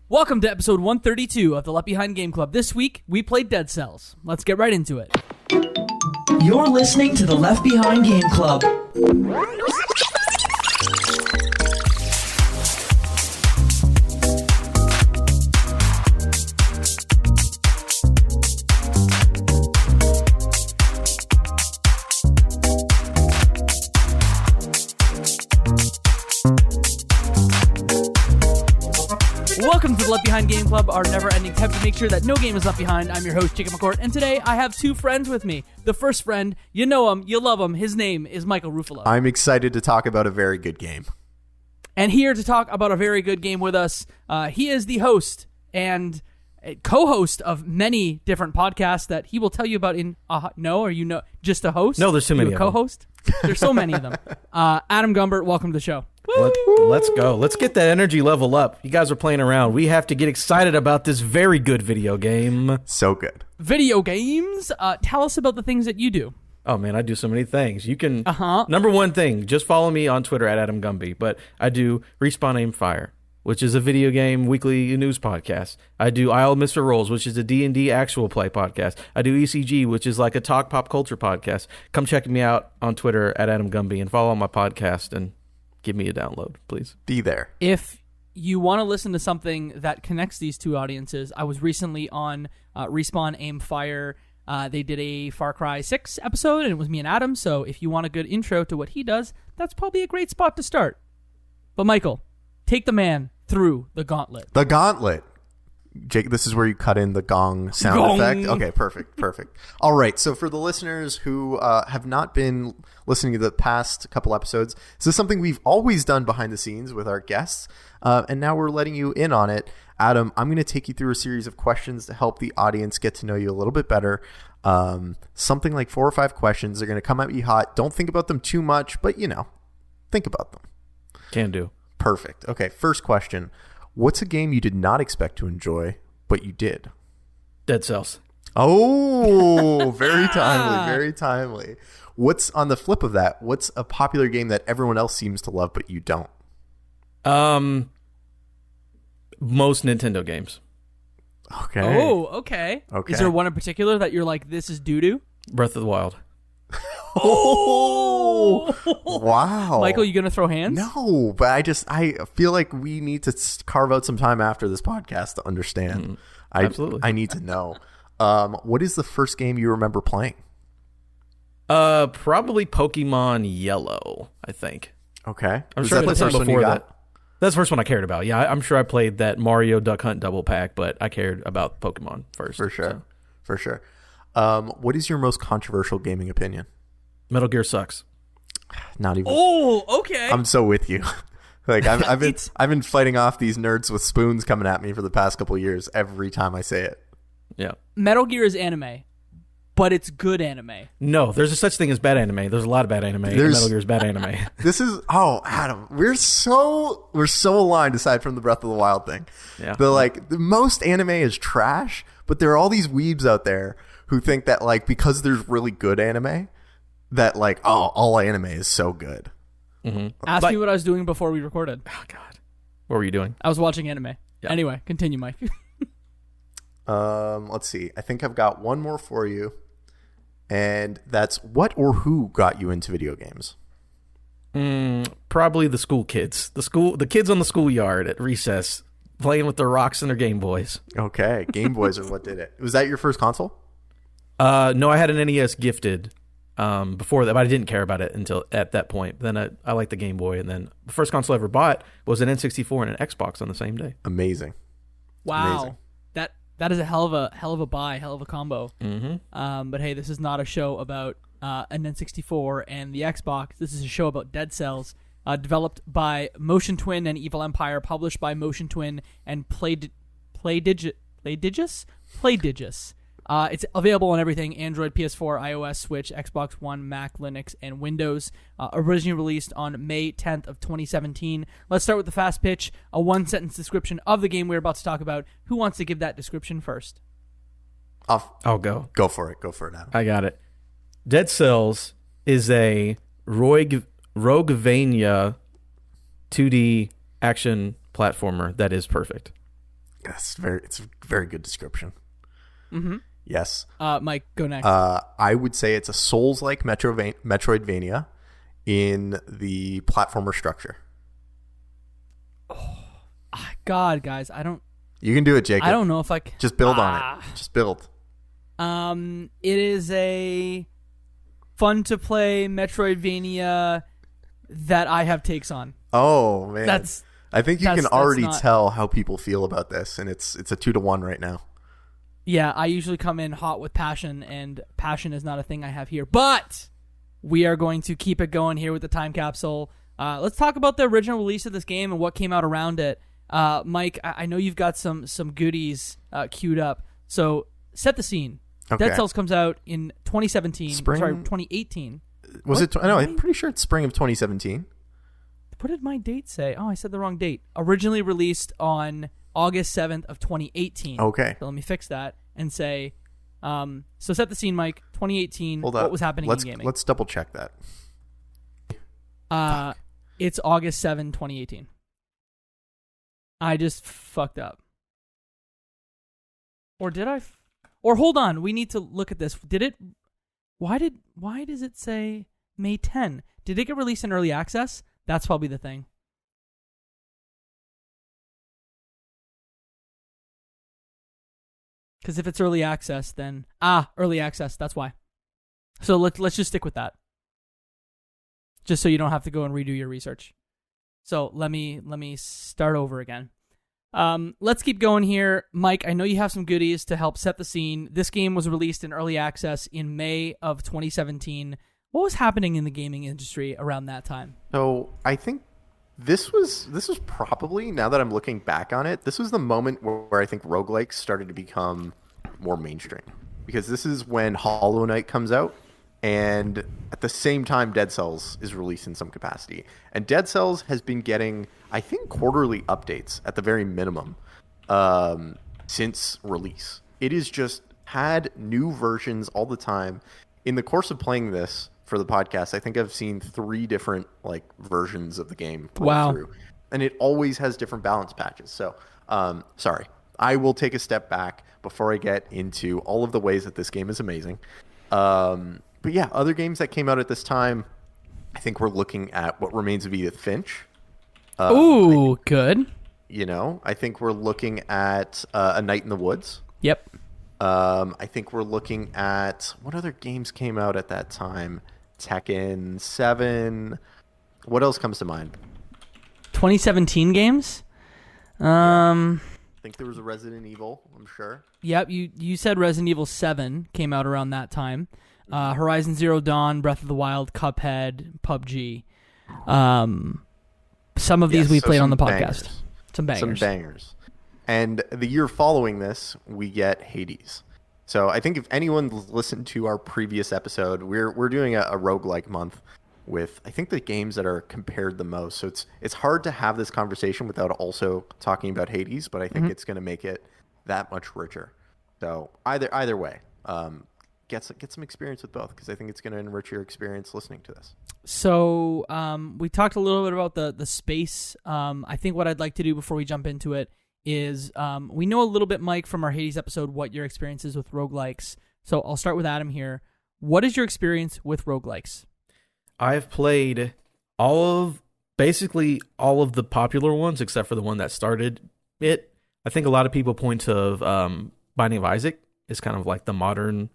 Welcome to episode 132 of the Left Behind Game Club. This week, we played Dead Cells. Let's get right into it. You're listening to the Left Behind Game Club. Welcome to the Left Behind Game Club, our never-ending attempt to make sure that no game is left behind. I'm your host, Jacob McCourt, and today I have two friends with me. The first friend, you know him, you love him. His name is Michael Ruffalo. I'm excited to talk about a very good game. And here to talk about a very good game with us, he is the host and co-host of many different podcasts that he will tell you about in... just a host? No, there's too many of them. Co-host? There's so many of them. Adam Gumbert, welcome to the show. Let's go. Let's get that energy level up. You guys are playing around. We have to get excited about this very good video game. So good. Video games? Tell us about the things that you do. Oh, man, I do so many things. You can... Number one thing, just follow me on Twitter at Adam Gumbert. But I do Respawn Aim Fire, which is a video game weekly news podcast. I do Isle of Mr. Rolls, which is a D&D actual play podcast. I do ECG, which is like a talk pop culture podcast. Come check me out on Twitter at Adam Gumbert and follow my podcast and give me a download, please. Be there. If you want to listen to something that connects these two audiences, I was recently on Respawn Aim Fire. They did a Far Cry 6 episode, and it was me and Adam. So if you want a good intro to what he does, that's probably a great spot to start. But Michael, take the man through the Gauntlet. The Gauntlet. Jake, this is where you cut in the gong sound effect. Okay, perfect. All right, so for the listeners who have not been listening to the past couple episodes, this is something we've always done behind the scenes with our guests, and now we're letting you in on it. Adam, I'm going to take you through a series of questions to help the audience get to know you a little bit better. Something like 4 or 5 questions. They're going to come at you hot. Don't think about them too much, but, think about them. Can do. Perfect. Okay, first question. What's a game you did not expect to enjoy, but you did? Dead Cells. Oh, very timely, very timely. What's on the flip of that? What's a popular game that everyone else seems to love, but you don't? Most Nintendo games. Okay. Oh, okay. Is there one in particular that you're like, this is doo-doo? Breath of the Wild. Oh, wow. Michael, you going to throw hands? No, but I feel like we need to carve out some time after this podcast to understand. Absolutely. I need to know. What is the first game you remember playing? Probably Pokemon Yellow, I think. Okay. I'm sure I played something before that. That's the first one I cared about. Yeah, I'm sure I played that Mario Duck Hunt double pack, but I cared about Pokemon first. For sure. So. For sure. What is your most controversial gaming opinion? Metal Gear sucks. Not even. Oh, okay. I'm so with you. Like I've been fighting off these nerds with spoons coming at me for the past couple of years every time I say it. Yeah. Metal Gear is anime, but it's good anime. No, there's a such thing as bad anime. There's a lot of bad anime. And Metal Gear is bad anime. Adam, we're so aligned aside from the Breath of the Wild thing. Yeah. The most anime is trash, but there are all these weebs out there who think that because there's really good anime, that all anime is so good. Mm-hmm. Ask me what I was doing before we recorded. Oh God, what were you doing? I was watching anime. Yeah. Anyway, continue, Mike. Let's see. I think I've got one more for you, and that's what or who got you into video games? Probably the school kids. The kids on the schoolyard at recess playing with their rocks and their Game Boys. Okay, Game Boys are what did it. Was that your first console? No, I had an NES gifted before that, but I didn't care about it until at that point. Then I liked the Game Boy, and then the first console I ever bought was an N64 and an Xbox on the same day. Amazing. Wow. Amazing. That is a hell of a buy, hell of a combo. Mm-hmm. But hey, this is not a show about an N64 and the Xbox. This is a show about Dead Cells, developed by Motion Twin and Evil Empire, published by Motion Twin and Playdigious. It's available on everything: Android, PS4, iOS, Switch, Xbox One, Mac, Linux, and Windows. Originally released on May 10th of 2017. Let's start with the fast pitch, a one-sentence description of the game we're about to talk about. Who wants to give that description first? I'll go. Go for it, Adam. I got it. Dead Cells is a roguevania 2D action platformer that is perfect. It's a very good description. Mm-hmm. Yes. Mike, go next. I would say it's a Souls-like Metroidvania in the platformer structure. Oh, God, guys, I don't. You can do it, Jacob. I don't know if I can. Just build on it. Just build. It is a fun to play Metroidvania that I have takes on. Oh man, I think you can already tell how people feel about this, and it's a 2-1 right now. Yeah, I usually come in hot with passion, and passion is not a thing I have here. But we are going to keep it going here with the time capsule. Let's talk about the original release of this game and what came out around it. Mike, I know you've got some goodies queued up, so set the scene. Okay. Dead Cells comes out in 2017. Sorry, 2018. Was it? No, I'm pretty sure it's spring of 2017. What did my date say? Oh, I said the wrong date. Originally released on August 7th of 2018. Okay. So let me fix that and say, so set the scene, Mike. 2018. Hold up. What was happening in gaming? Let's double check that. It's August 7, 2018. I just fucked up. Or did I? Or hold on, we need to look at this. Did it? Why does it say May 10? Did it get released in early access? That's probably the thing. Because if it's early access, then early access. That's why. So let's just stick with that. Just so you don't have to go and redo your research. So let me start over again. Let's keep going here. Mike, I know you have some goodies to help set the scene. This game was released in early access in May of 2017. What was happening in the gaming industry around that time? So I think this was probably, now that I'm looking back on it, this was the moment where I think roguelikes started to become more mainstream. Because this is when Hollow Knight comes out, and at the same time Dead Cells is released in some capacity. And Dead Cells has been getting, I think, quarterly updates at the very minimum since release. It has just had new versions all the time. In the course of playing this for the podcast, I think I've seen 3 different versions of the game roll through. And it always has different balance patches. So, sorry. I will take a step back before I get into all of the ways that this game is amazing. But yeah, other games that came out at this time, I think we're looking at What Remains of Edith Finch. Good. I think we're looking at A Night in the Woods. Yep. I think we're looking at, what other games came out at that time? Tekken 7. What else comes to mind? 2017 games? I think there was a Resident Evil, I'm sure. Yep, you said Resident Evil 7 came out around that time. Horizon Zero Dawn, Breath of the Wild, Cuphead, PUBG. Some of these we played on the podcast. Some bangers. And the year following this, we get Hades. So I think if anyone listened to our previous episode, we're doing a roguelike month with, I think, the games that are compared the most. So it's hard to have this conversation without also talking about Hades, but I think it's going to make it that much richer. So either way, get some experience with both, because I think it's going to enrich your experience listening to this. So we talked a little bit about the space. I think what I'd like to do before we jump into it is we know a little bit, Mike, from our Hades episode, what your experience is with roguelikes. So I'll start with Adam here. What is your experience with roguelikes? I've played basically all of the popular ones, except for the one that started it. I think a lot of people point to Binding of Isaac is kind of like the modern,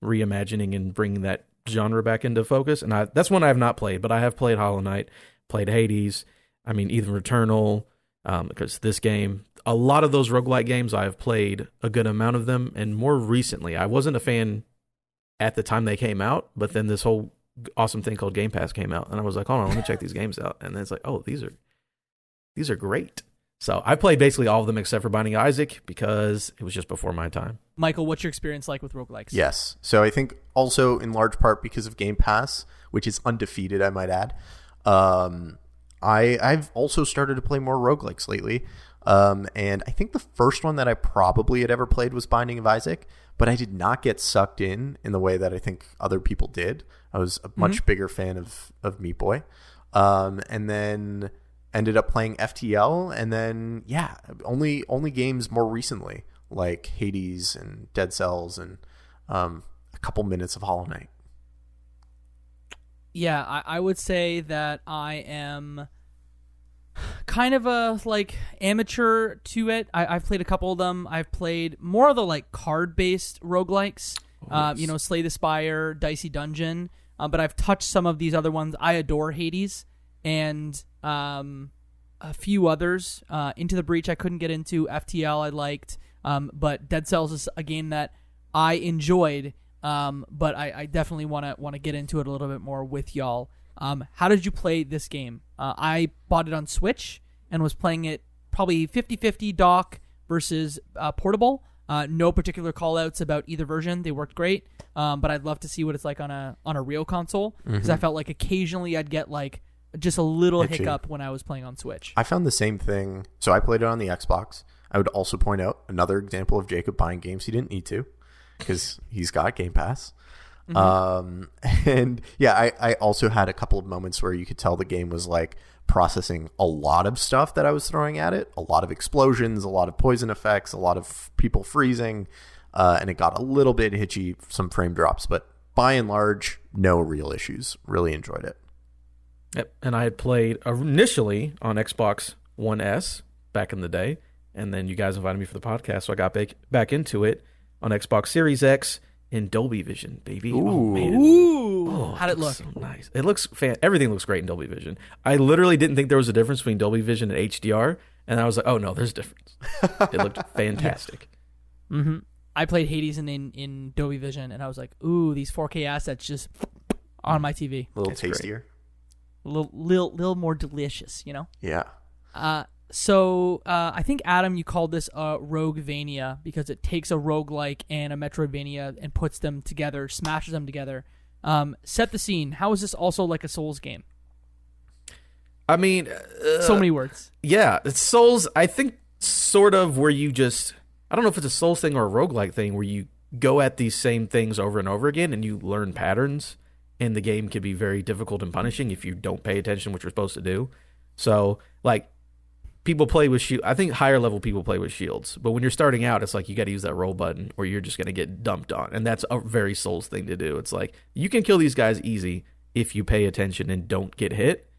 reimagining and bringing that genre back into focus. And that's one I have not played, but I have played Hollow Knight, played Hades, even Returnal, because this game, a lot of those roguelike games, I have played a good amount of them. And more recently, I wasn't a fan at the time they came out, but then this whole awesome thing called Game Pass came out, and I was like, hold on, let me check these games out. And then it's like, oh, these are great. So I played basically all of them except for Binding of Isaac, because it was just before my time. Michael, what's your experience like with roguelikes? Yes. So I think also in large part because of Game Pass, which is undefeated, I might add, I've also started to play more roguelikes lately. And I think the first one that I probably had ever played was Binding of Isaac, but I did not get sucked in the way that I think other people did. I was a much bigger fan of Meat Boy. And then ended up playing FTL, and then only games more recently like Hades and Dead Cells and a couple minutes of Hollow Knight. Yeah, I would say that I am kind of a amateur to it. I've played a couple of them. I've played more of the card-based roguelikes, Slay the Spire, Dicey Dungeon, but I've touched some of these other ones. I adore Hades and a few others. Into the Breach I couldn't get into. FTL I liked, but Dead Cells is a game that I enjoyed. But I definitely want to get into it a little bit more with y'all. How did you play this game? I bought it on Switch and was playing it probably 50-50 dock versus portable. No particular call-outs about either version. They worked great, but I'd love to see what it's like on a real console, because I felt like occasionally I'd get just a little hiccup when I was playing on Switch. I found the same thing. So I played it on the Xbox. I would also point out another example of Jacob buying games he didn't need to, because he's got Game Pass. And yeah, I also had a couple of moments where you could tell the game was processing a lot of stuff that I was throwing at it, a lot of explosions, a lot of poison effects, a lot of people freezing, and it got a little bit hitchy, some frame drops, but by and large, no real issues. Really enjoyed it. Yep, and I had played initially on Xbox One S back in the day, and then you guys invited me for the podcast, so I got back into it on Xbox Series X in Dolby Vision, baby. Ooh. Oh, man. Ooh. How'd it look? So nice. It looks everything looks great in Dolby Vision. I literally didn't think there was a difference between Dolby Vision and HDR, and I was like, oh no, there's a difference. It looked fantastic. Mm-hmm. I played Hades in Dolby Vision, and I was like, ooh, these 4K assets just on my TV. A little tastier. A little more delicious, Yeah. So I think, Adam, you called this a roguevania because it takes a roguelike and a Metroidvania and puts them together, smashes them together. Set the scene. How is this also like a Souls game? I mean... so many words. Yeah, it's Souls, I think, sort of where you just... I don't know if it's a Souls thing or a roguelike thing where you go at these same things over and over again and you learn patterns, and the game can be very difficult and punishing if you don't pay attention, which you're supposed to do. So, people play with shields. I think higher level people play with shields, but when you're starting out, it's you got to use that roll button or you're just going to get dumped on. And that's a very Souls thing to do. It's you can kill these guys easy if you pay attention and don't get hit.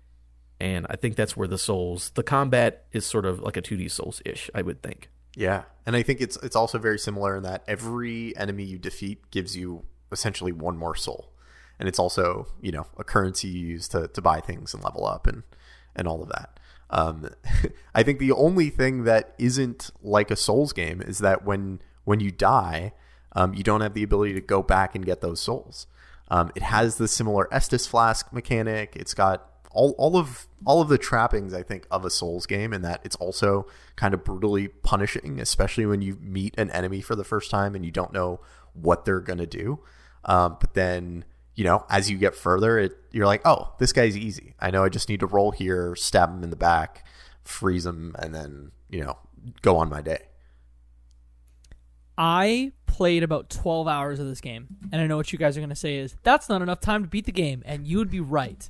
And I think that's where the combat is sort of like a 2D Souls-ish, I would think. Yeah. And I think it's also very similar in that every enemy you defeat gives you essentially one more soul. And it's also, a currency you use to buy things and level up and all of that. I think the only thing that isn't like a Souls game is that when you die, you don't have the ability to go back and get those souls. It has the similar Estus flask mechanic. It's got all of the trappings, I think, of a Souls game, in that it's also kind of brutally punishing, especially when you meet an enemy for the first time and you don't know what they're going to do. But then, as you get further, you're like, oh, this guy's easy. I know I just need to roll here, stab him in the back, freeze him, and then, go on my day. I played about 12 hours of this game, and I know what you guys are going to say is, that's not enough time to beat the game, and you would be right.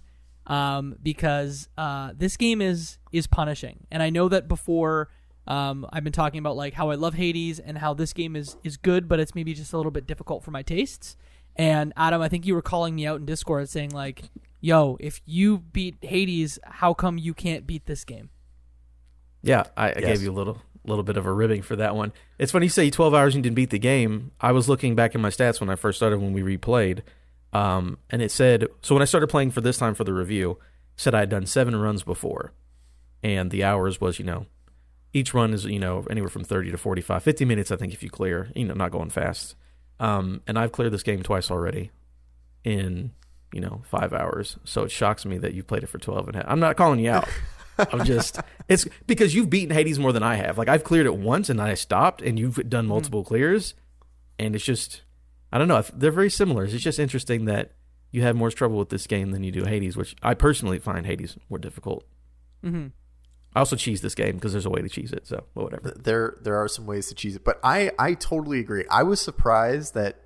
Because this game is punishing. And I know that before I've been talking about how I love Hades and how this game is good, but it's maybe just a little bit difficult for my tastes. And Adam, I think you were calling me out in Discord saying yo, if you beat Hades, how come you can't beat this game? Yeah, I gave you a little bit of a ribbing for that one. It's funny you say 12 hours and you didn't beat the game. I was looking back in my stats when I first started, when we replayed. And it said, so when I started playing for this time for the review, it said I had done 7 runs before. And the hours was, each run is, anywhere from 30 to 45, 50 minutes, I think, if you clear, not going fast. And I've cleared this game twice already in, 5 hours. So it shocks me that you played it for 12 and a half. I'm not calling you out. It's because you've beaten Hades more than I have. I've cleared it once and I stopped, and you've done multiple clears. And it's just, I don't know. They're very similar. It's just interesting that you have more trouble with this game than you do Hades, which I personally find Hades more difficult. Mm-hmm. I also cheese this game because there's a way to cheese it, so whatever. There are some ways to cheese it, but I totally agree. I was surprised that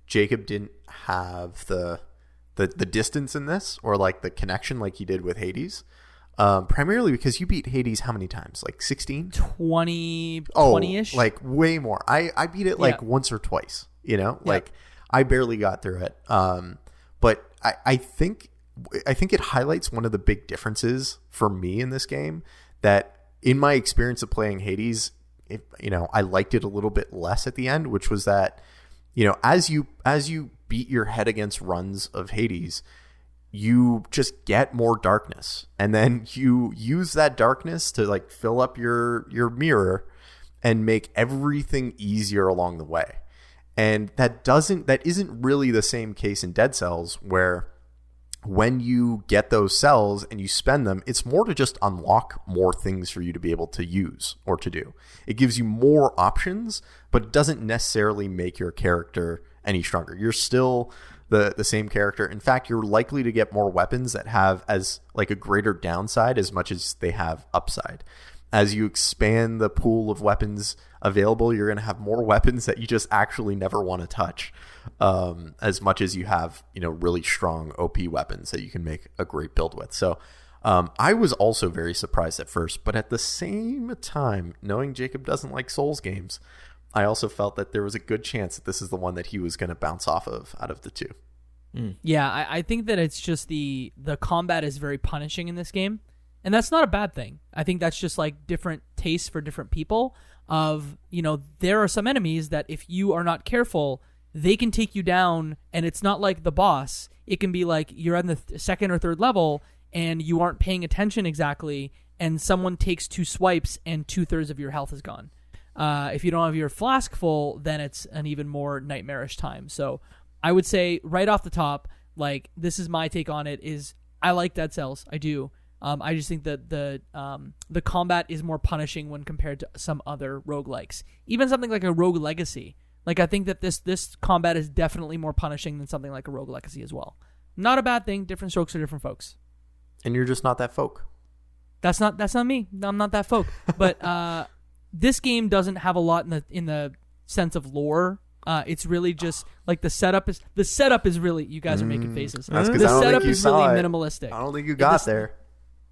Jacob didn't have the distance in this, or the connection like he did with Hades. primarily because you beat Hades how many times? Like 16? 20-ish? Like way more. I beat it like once or twice, like I barely got through it. But I think it highlights one of the big differences for me in this game, that in my experience of playing Hades, I liked it a little bit less at the end, which was that, as you beat your head against runs of Hades, you just get more darkness, and then you use that darkness to like fill up your mirror and make everything easier along the way. And that isn't really the same case in Dead Cells, where when you get those cells and you spend them, it's more to just unlock more things for you to be able to use or to do. It gives you more options, but it doesn't necessarily make your character any stronger. You're still the same character. In fact, you're likely to get more weapons that have as like a greater downside as much as they have upside. As you expand the pool of weapons available, you're going to have more weapons that you just actually never want to touch, as much as you have, really strong OP weapons that you can make a great build with. So I was also very surprised at first, but at the same time, knowing Jacob doesn't like Souls games, I also felt that there was a good chance that this is the one that he was going to bounce off of out of the two. Yeah, I think that it's just the combat is very punishing in this game. And that's not a bad thing. I think that's just like different tastes for different people of, there are some enemies that if you are not careful, they can take you down, and it's not like the boss. It can be like you're on the second or third level and you aren't paying attention exactly, and someone takes 2 swipes and 2/3 of your health is gone. If you don't have your flask full, then it's an even more nightmarish time. So I would say right off the top, like, this is my take on it, is I like Dead Cells. I do. I just think that the combat is more punishing when compared to some other roguelikes. Even something like a Rogue Legacy. Like, I think that this combat is definitely more punishing than something like a Rogue Legacy as well. Not a bad thing. Different strokes for different folks. And you're just not that folk. That's not me. I'm not that folk. But this game doesn't have a lot in the sense of lore. It's really just like the setup is really, you guys are making faces. That's because the I don't setup think you is saw really it. minimalistic. I don't think you got there.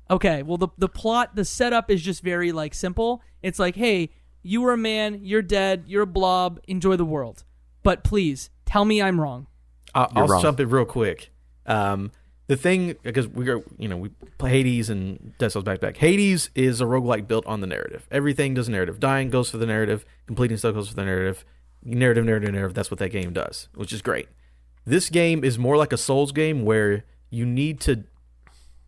Okay, well the plot, the setup is just very like simple. It's like, hey, you were a man, you're dead, you're a blob, enjoy the world. But please, tell me I'm wrong. I'll jump in real quick. The thing, because we play Hades and Dead Cells back to back. Hades is a roguelike built on the narrative. Everything does narrative. Dying goes for the narrative. Completing stuff goes for the narrative. Narrative. That's what that game does, which is great. This game is more like a Souls game where you need to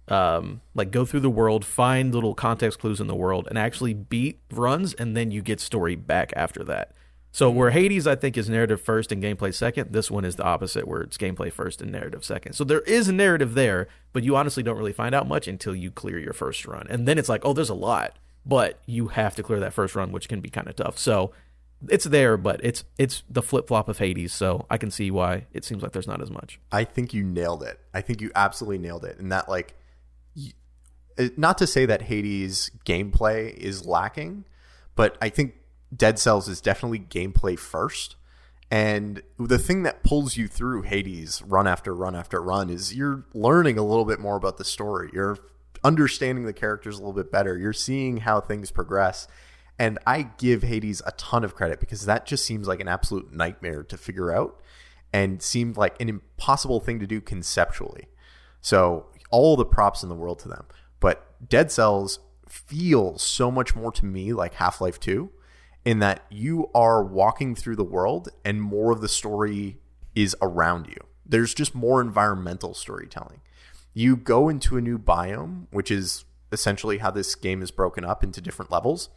go through the world, find little context clues in the world, and actually beat runs, and then you get story back after that. So where Hades, I think, is narrative first and gameplay second, this one is the opposite, where it's gameplay first and narrative second. So there is a narrative there, but you honestly don't really find out much until you clear your first run. And then it's like, oh, there's a lot, but you have to clear that first run, which can be kind of tough. So it's there, but it's the flip-flop of Hades, so I can see why it seems like there's not as much. I think you nailed it. I think you absolutely nailed it. And that, like, not to say that Hades' gameplay is lacking, but I think Dead Cells is definitely gameplay first. And the thing that pulls you through Hades run after run after run is you're learning a little bit more about the story. You're understanding the characters a little bit better. You're seeing how things progress. And I give Hades a ton of credit because that just seems like an absolute nightmare to figure out and seemed like an impossible thing to do conceptually. So all the props in the world to them. But Dead Cells feels so much more to me like Half-Life 2 in that you are walking through the world and more of the story is around you. There's just more environmental storytelling. You go into a new biome, which is essentially how this game is broken up into different levels.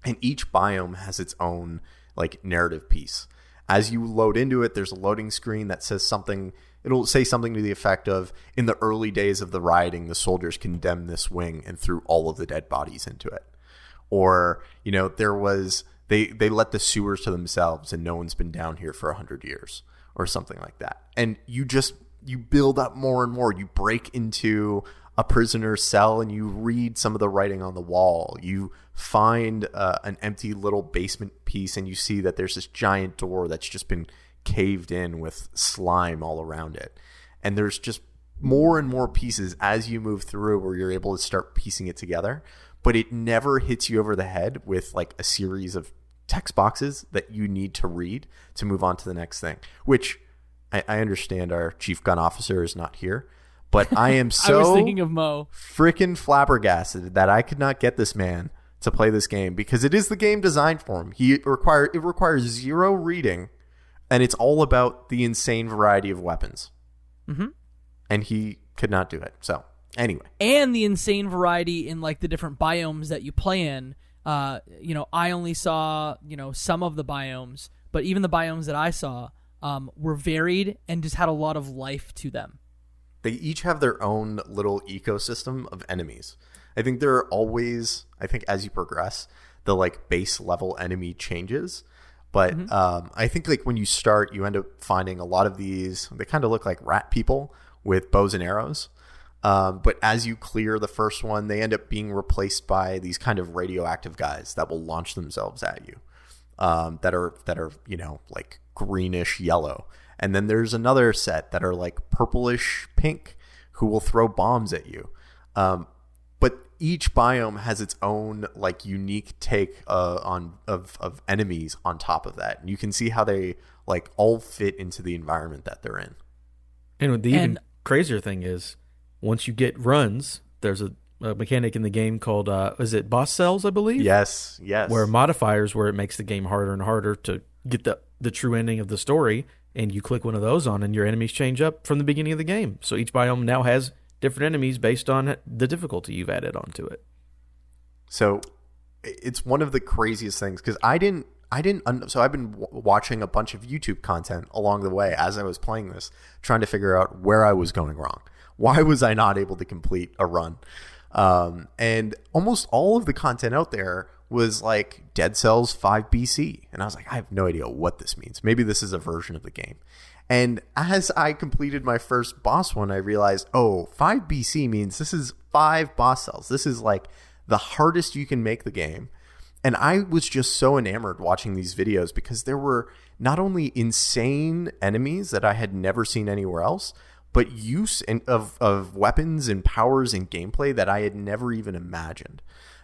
And each biome has its own like narrative piece. As you load into it, there's a loading screen that says something. It'll say something to the effect of, in the early days of the rioting, the soldiers condemned this wing and threw all of the dead bodies into it. Or, there was, they let the sewers to themselves and no one's been down here for 100 years or something like that. And you build up more and more. You break into a prisoner's cell and you read some of the writing on the wall. You find an empty little basement piece and you see that there's this giant door that's just been caved in with slime all around it. And there's just more and more pieces as you move through where you're able to start piecing it together, but it never hits you over the head with like a series of text boxes that you need to read to move on to the next thing, which I understand our chief gun officer is not here, but I am so I was thinking of Mo. Freaking flabbergasted that I could not get this man to play this game because it is the game designed for him. It requires zero reading, and it's all about the insane variety of weapons. Mm-hmm. And he could not do it. So anyway, and the insane variety in like the different biomes that you play in. I only saw some of the biomes, but even the biomes that I saw were varied and just had a lot of life to them. They each have their own little ecosystem of enemies. I think there are always, as you progress, the like base level enemy changes. But I think like when you start, you end up finding a lot of these, they kind of look like rat people with bows and arrows. But as you clear the first one, they end up being replaced by these kind of radioactive guys that will launch themselves at you, that are like greenish yellow. And then there's another set that are like purplish pink who will throw bombs at you. But each biome has its own like unique take of enemies on top of that. And you can see how they like all fit into the environment that they're in. And the even crazier thing is, once you get runs, there's a mechanic in the game called, is it boss cells, I believe? Yes. Where modifiers, where it makes the game harder and harder to get the true ending of the story, and you click one of those on, and your enemies change up from the beginning of the game. So each biome now has different enemies based on the difficulty you've added onto it. So it's one of the craziest things, because so I've been watching a bunch of YouTube content along the way as I was playing this, trying to figure out where I was going wrong. Why was I not able to complete a run? And almost all of the content out there was like Dead Cells 5 BC. And I was like, I have no idea what this means. Maybe this is a version of the game. And as I completed my first boss one, I realized, 5 BC means this is 5 boss cells. This is like the hardest you can make the game. And I was just so enamored watching these videos because there were not only insane enemies that I had never seen anywhere else, but use of weapons and powers and gameplay that I had never even imagined.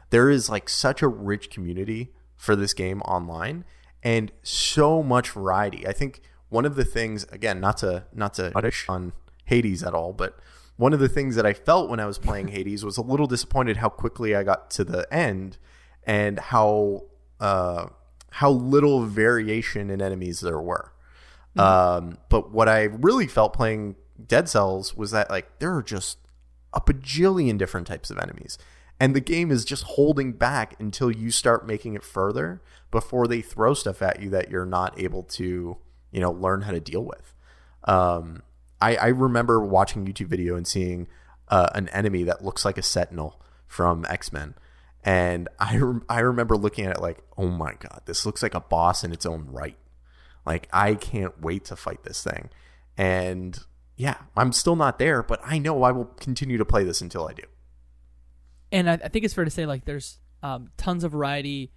There is like such a rich community for this game online and so much variety. I think one of the things, again, not to audition on Hades at all, but one of the things that I felt when I was playing Hades was a little disappointed how quickly I got to the end and how little variation in enemies there were. But what I really felt playing Dead Cells was that like there are just a bajillion different types of enemies, and the game is just holding back until you start making it further before they throw stuff at you that you're not able to learn how to deal with. I remember watching a YouTube video and seeing an enemy that looks like a Sentinel from X-Men, and I remember looking at it like, oh my god, this looks like a boss in its own right. Like, I can't wait to fight this thing. And yeah, I'm still not there, but I know I will continue to play this until I do. And I think it's fair to say like there's tons of variety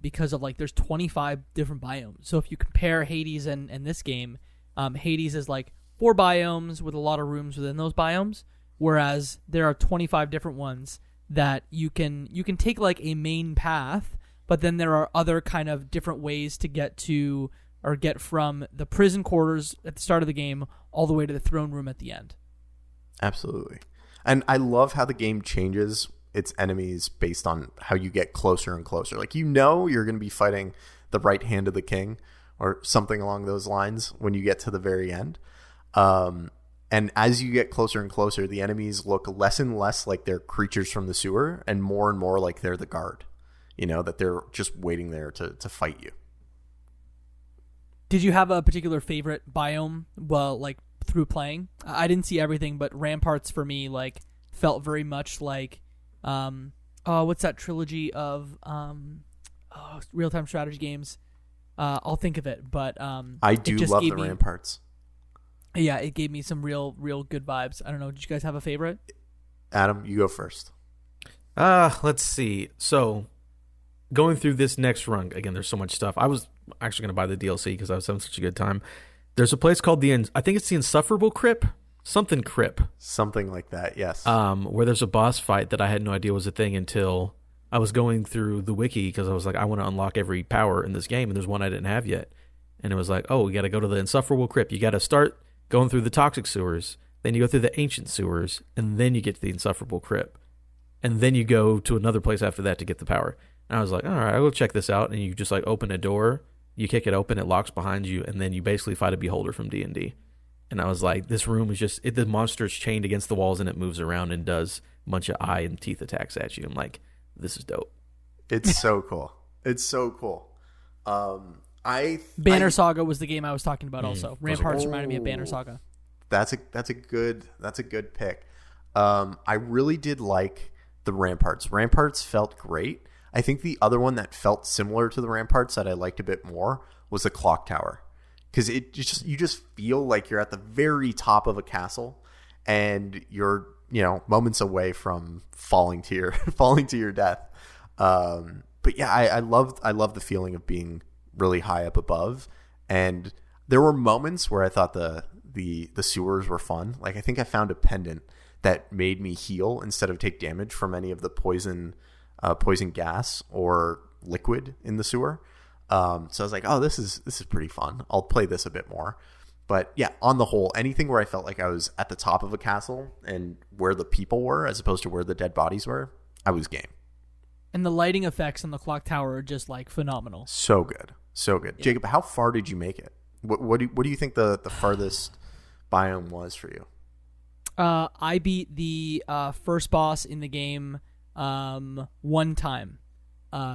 because of like there's 25 different biomes. So if you compare Hades and this game, Hades is like 4 biomes with a lot of rooms within those biomes, whereas there are 25 different ones that you can take like a main path, but then there are other kind of different ways to get to or get from the prison quarters at the start of the game all the way to the throne room at the end. Absolutely. And I love how the game changes its enemies based on how you get closer and closer. Like, you're going to be fighting the right hand of the king or something along those lines when you get to the very end. And as you get closer and closer, the enemies look less and less like they're creatures from the sewer and more like they're the guard, that they're just waiting there to fight you. Did you have a particular favorite biome, like through playing? I didn't see everything, but Ramparts for me like felt very much like, what's that trilogy of real-time strategy games? I'll think of it, but I do love the Ramparts. Yeah, it gave me some real good vibes. I don't know. Did you guys have a favorite? Adam, you go first. Let's see. So, going through this next run, again, there's so much stuff. I was actually going to buy the DLC because I was having such a good time. There's a place called I think it's the Insufferable Crypt. something Crip. Something like that, yes. Where there's a boss fight that I had no idea was a thing until I was going through the wiki because I was like, I want to unlock every power in this game, and there's one I didn't have yet. And it was like, oh, you got to go to the Insufferable Crypt. You got to start going through the Toxic Sewers, then you go through the Ancient Sewers, and then you get to the Insufferable Crypt. And then you go to another place after that to get the power. And I was like, all right, I'll go check this out. And you just like open a door, you kick it open, it locks behind you, and then you basically fight a beholder from D&D. And I was like, this room is just, the monster's chained against the walls and it moves around and does a bunch of eye and teeth attacks at you. I'm like, this is dope. It's so cool. It's so cool. Banner Saga was the game I was talking about also. Ramparts reminded me of Banner Saga. That's a good pick. I really did like the Ramparts. Ramparts felt great. I think the other one that felt similar to the Ramparts that I liked a bit more was the Clock Tower. Because you just feel like you're at the very top of a castle, and you're moments away from falling to your death. But yeah, I loved the feeling of being really high up above, and there were moments where I thought the sewers were fun. Like I think I found a pendant that made me heal instead of take damage from any of the poison gas or liquid in the sewer. So I was like, oh, this is pretty fun. I'll play this a bit more. But yeah, on the whole, anything where I felt like I was at the top of a castle and where the people were as opposed to where the dead bodies were, I was game. And the lighting effects on the Clock Tower are just like phenomenal. So good. Yeah. Jacob, how far did you make it? What do you think the farthest biome was for you? I beat the first boss in the game one time.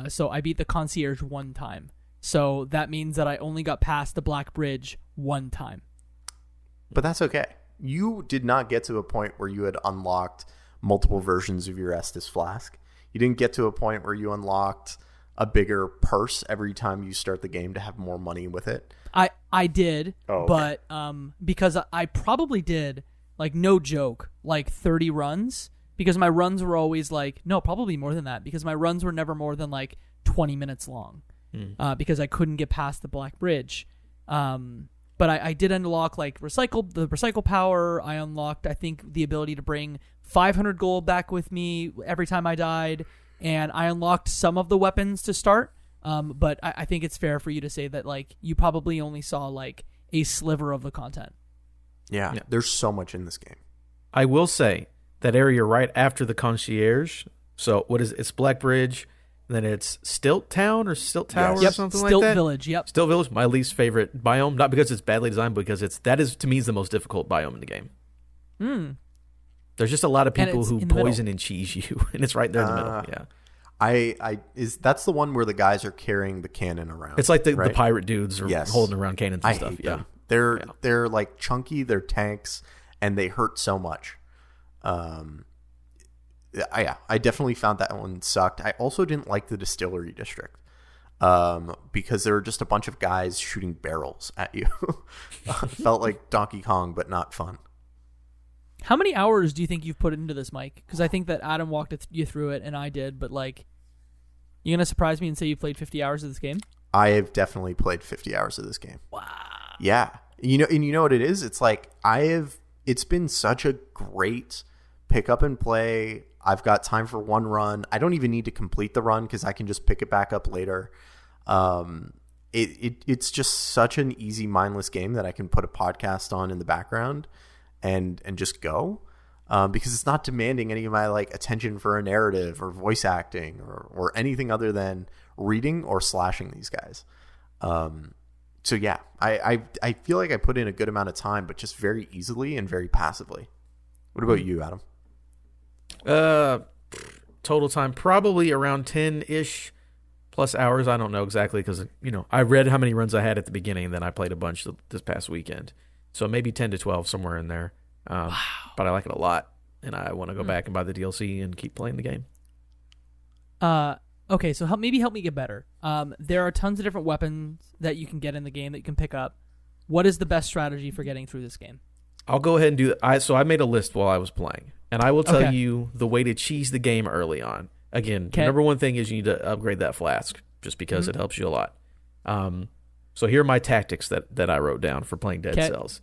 So I beat the concierge one time. So that means that I only got past the Black Bridge one time. But that's okay. You did not get to a point where you had unlocked multiple versions of your Estus flask. You didn't get to a point where you unlocked a bigger purse every time you start the game to have more money with it. I did, okay. But because I probably did, like no joke, like 30 runs. Because my runs were always like, no, probably more than that. Because my runs were never more than like 20 minutes long. Because I couldn't get past the Black Bridge. But I did unlock like the recycle power. I unlocked, I think, the ability to bring 500 gold back with me every time I died. And I unlocked some of the weapons to start. But I think it's fair for you to say that like you probably only saw like a sliver of the content. Yeah. There's so much in this game. I will say that area right after the concierge. So what is it? It's Black Bridge, then it's Stilt Town or Stilt Tower or something like that. Stilt Village. Yep. Stilt Village, my least favorite biome, not because it's badly designed, but because that is to me is the most difficult biome in the game. There's just a lot of people who poison and cheese you, and it's right there in the middle. Yeah. That's the one where the guys are carrying the cannon around. It's like the pirate dudes are holding around cannons and stuff. Hate them. They're like chunky, they're tanks, and they hurt so much. I definitely found that one sucked. I also didn't like the distillery district because there were just a bunch of guys shooting barrels at you. Felt like Donkey Kong, but not fun. How many hours do you think you've put into this, Mike? Because I think that Adam walked you through it, and I did. But like, you gonna surprise me and say you played 50 hours of this game? I have definitely played 50 hours of this game. Wow. Yeah, and you know what it is? It's like it's been such a great pick up and play. I've got time for one run. I don't even need to complete the run because I can just pick it back up later. It's just such an easy, mindless game that I can put a podcast on in the background and just go because it's not demanding any of my like attention for a narrative or voice acting or anything other than reading or slashing these guys. So yeah, I feel like I put in a good amount of time, but just very easily and very passively. What about you, Adam? Total time probably around 10-ish plus hours. I don't know exactly because I read how many runs I had at the beginning, and then I played a bunch this past weekend, so maybe 10 to 12 somewhere in there. Wow. But I like it a lot, and I want to go back and buy the DLC and keep playing the game. Okay, so help me get better. There are tons of different weapons that you can get in the game that you can pick up. What is the best strategy for getting through this game? I'll go ahead and do that. So I made a list while I was playing, and I will tell you the way to cheese the game early on. Again, the number one thing is you need to upgrade that flask, just because it helps you a lot. So here are my tactics that I wrote down for playing Dead Cells.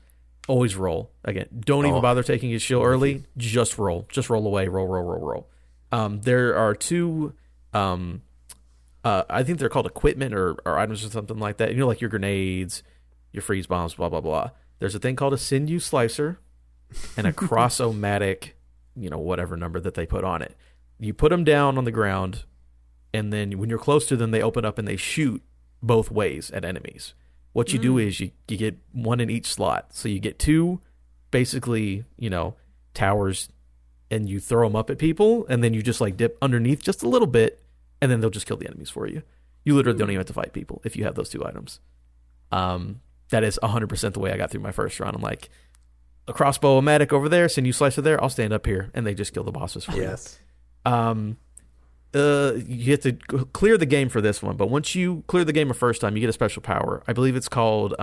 always roll. Again, don't even bother taking his shield early. Just roll. Just roll away. Roll. There are two, I think they're called equipment or items or something like that. You know, like your grenades, your freeze bombs, blah, blah, blah. There's a thing called a sinew slicer and a cross-o-matic, whatever number that they put on it. You put them down on the ground, and then when you're close to them, they open up and they shoot both ways at enemies. What you do is you get one in each slot. So you get two, basically, towers, and you throw them up at people, and then you just like dip underneath just a little bit, and then they'll just kill the enemies for you. You literally don't even have to fight people if you have those two items. That is 100% the way I got through my first run. I'm like, a crossbow, a medic over there, sinew slicer there, I'll stand up here, and they just kill the bosses for you. You have to clear the game for this one, but once you clear the game a first time, you get a special power. I believe it's called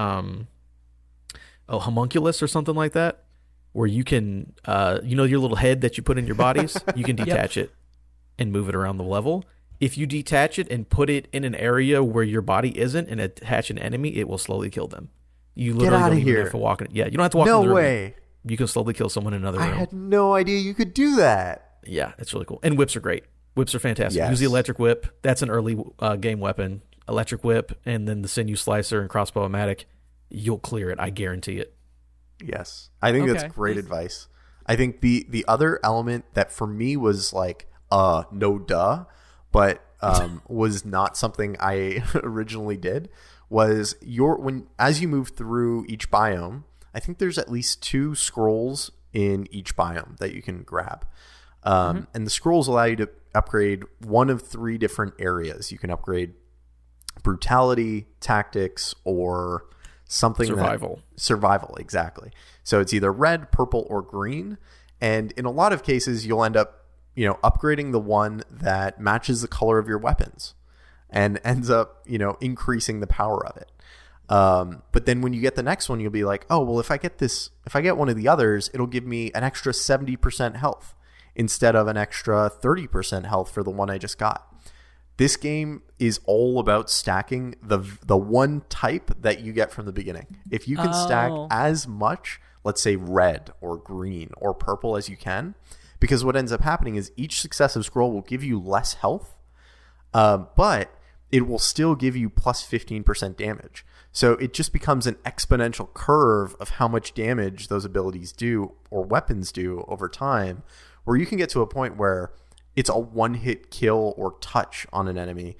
homunculus or something like that, where you can, your little head that you put in your bodies, you can detach it and move it around the level. If you detach it and put it in an area where your body isn't and attach an enemy, it will slowly kill them. You literally don't even have to walk in. Yeah, you don't have to walk in the room. No way. You can slowly kill someone in another room. I had no idea you could do that. Yeah, it's really cool. And whips are great. Whips are fantastic. Yes. Use the electric whip. That's an early game weapon. Electric whip, and then the sinew slicer and crossbow-o-matic. You'll clear it. I guarantee it. Yes. I think that's great advice. I think the other element that for me was like, no duh, but was not something I originally did, was as you move through each biome, I think there's at least 2 scrolls in each biome that you can grab. And the scrolls allow you to upgrade one of 3 different areas. You can upgrade brutality, tactics, or something survival, exactly. So it's either red, purple, or green. And in a lot of cases, you'll end up, upgrading the one that matches the color of your weapons and ends up, increasing the power of it. But then when you get the next one, you'll be like, oh, well, if I get one of the others, it'll give me an extra 70% health instead of an extra 30% health for the one I just got. This game is all about stacking the one type that you get from the beginning. If you can stack as much, let's say red or green or purple as you can, because what ends up happening is each successive scroll will give you less health, but it will still give you plus 15% damage. So it just becomes an exponential curve of how much damage those abilities do or weapons do over time, where you can get to a point where it's a one-hit kill or touch on an enemy,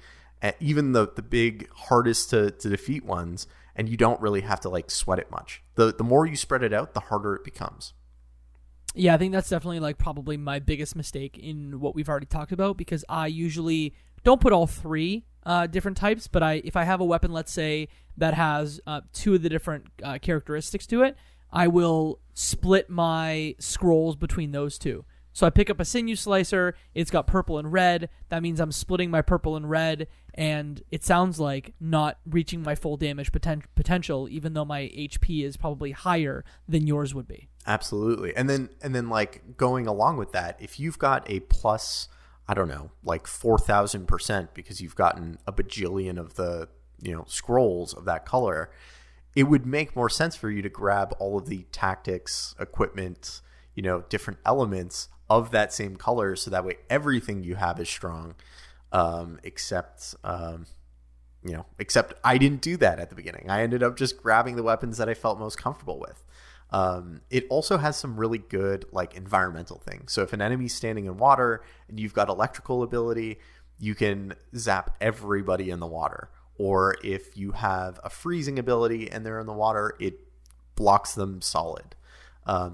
even the big, hardest to defeat ones, and you don't really have to like sweat it much. The more you spread it out, the harder it becomes. Yeah, I think that's definitely like probably my biggest mistake in what we've already talked about, because I usually don't put all 3 different types, but if I have a weapon, let's say, that has 2 of the different characteristics to it, I will split my scrolls between those 2. So I pick up a sinew slicer, it's got purple and red, that means I'm splitting my purple and red, and it sounds like not reaching my full damage potential, even though my HP is probably higher than yours would be. Absolutely. And then like going along with that, if you've got a plus, I don't know, like 4,000% because you've gotten a bajillion of the, scrolls of that color, it would make more sense for you to grab all of the tactics, equipment, different elements of that same color, so that way everything you have is strong, except I didn't do that at the beginning. I ended up just grabbing the weapons that I felt most comfortable with. It also has some really good like environmental things. So if an enemy's standing in water and you've got electrical ability, you can zap everybody in the water. Or if you have a freezing ability and they're in the water, it blocks them solid.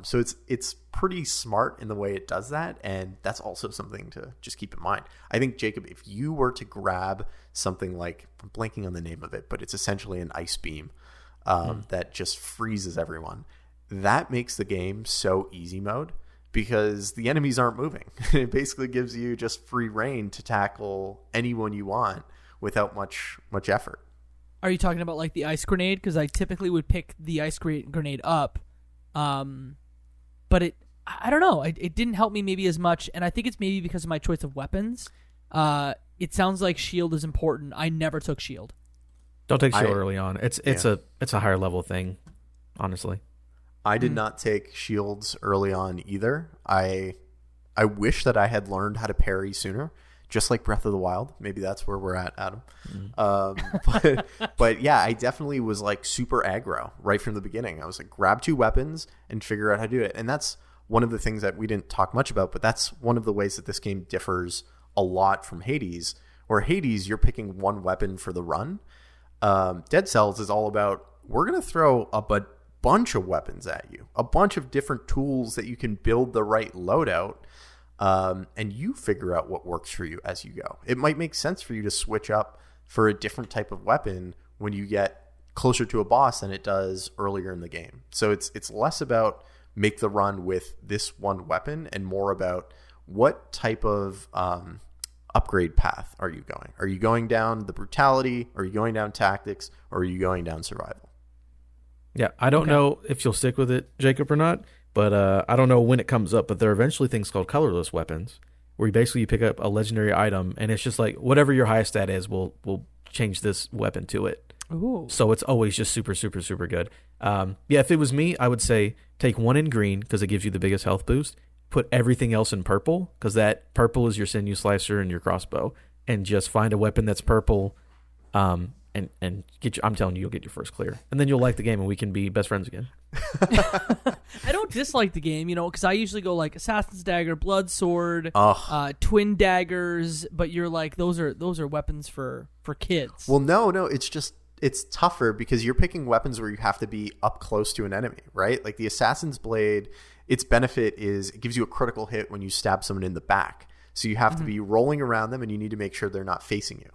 So it's pretty smart in the way it does that, and that's also something to just keep in mind. I think, Jacob, if you were to grab something like, I'm blanking on the name of it, but it's essentially an ice beam that just freezes everyone, that makes the game so easy mode because the enemies aren't moving. It basically gives you just free reign to tackle anyone you want without much effort. Are you talking about like the ice grenade? Because I typically would pick the ice grenade up. But I don't know. It didn't help me maybe as much, and I think it's maybe because of my choice of weapons. It sounds like shield is important. I never took shield. Don't take shield early on. It's a higher level thing, honestly. I did not take shields early on either. I wish that I had learned how to parry sooner, just like Breath of the Wild. Maybe that's where we're at, Adam. But yeah, I definitely was like super aggro right from the beginning. I was like, grab 2 weapons and figure out how to do it. And that's one of the things that we didn't talk much about, but that's one of the ways that this game differs a lot from Hades, where Hades, you're picking 1 weapon for the run. Dead Cells is all about, we're going to throw a bunch of weapons at you, a bunch of different tools that you can build the right loadout, and you figure out what works for you as you go. It might make sense for you to switch up for a different type of weapon when you get closer to a boss than it does earlier in the game. So it's less about make the run with this one weapon and more about what type of upgrade path are you going? Are you going down the brutality? Are you going down tactics? Or are you going down survival? Yeah, I don't know if you'll stick with it, Jacob, or not, but I don't know when it comes up, but there are eventually things called colorless weapons, where you pick up a legendary item, and it's just like whatever your highest stat is, we'll change this weapon to it. Ooh. So it's always just super, super, super good. Yeah, if it was me, I would say take 1 in green because it gives you the biggest health boost. Put everything else in purple because that purple is your sinew slicer and your crossbow, and just find a weapon that's purple, and get I'm telling you, you'll get your first clear, and then you'll like the game, and we can be best friends again. I don't dislike the game, because I usually go like Assassin's Dagger, Blood Sword, Twin Daggers, but you're like those are weapons for kids. Well, no, it's tougher because you're picking weapons where you have to be up close to an enemy, right? Like the Assassin's Blade, its benefit is it gives you a critical hit when you stab someone in the back. So you have to be rolling around them, and you need to make sure they're not facing you,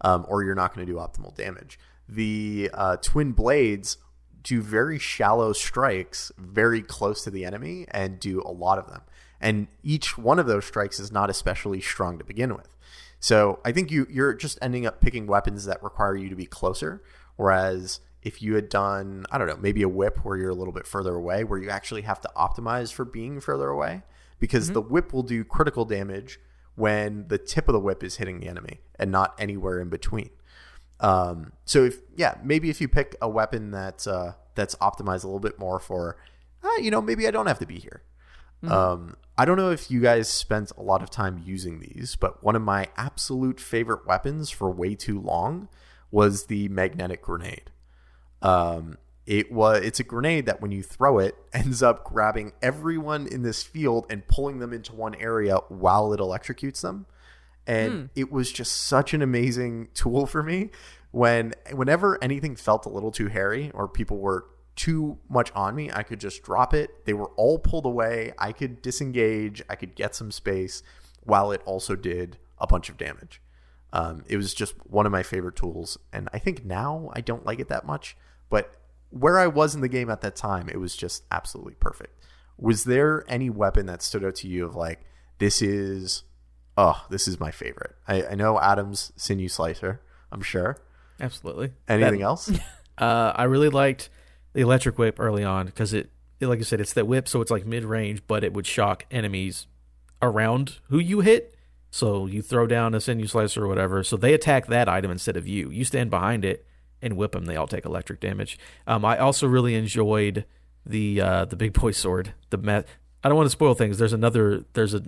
or you're not going to do optimal damage. The Twin Blades do very shallow strikes very close to the enemy and do a lot of them. And each one of those strikes is not especially strong to begin with. So I think you're just ending up picking weapons that require you to be closer. Whereas if you had done, I don't know, maybe a whip where you're a little bit further away, where you actually have to optimize for being further away, because the whip will do critical damage when the tip of the whip is hitting the enemy and not anywhere in between. So maybe if you pick a weapon that's optimized a little bit more for, maybe I don't have to be here. I don't know if you guys spent a lot of time using these, but one of my absolute favorite weapons for way too long was the magnetic grenade. It's a grenade that when you throw it ends up grabbing everyone in this field and pulling them into one area while it electrocutes them. And it was just such an amazing tool for me whenever anything felt a little too hairy or people were too much on me, I could just drop it. They were all pulled away. I could disengage. I could get some space while it also did a bunch of damage. It was just one of my favorite tools. And I think now I don't like it that much, but where I was in the game at that time, it was just absolutely perfect. Was there any weapon that stood out to you of like, this is my favorite? I know Adam's sinew slicer, I'm sure. Absolutely. Anything else? I really liked the electric whip early on because it, like I said, it's that whip, so it's like mid-range, but it would shock enemies around who you hit. So you throw down a sinew slicer or whatever, so they attack that item instead of you. You stand behind it and whip them. They all take electric damage. I also really enjoyed the big boy sword. I don't want to spoil things. There's an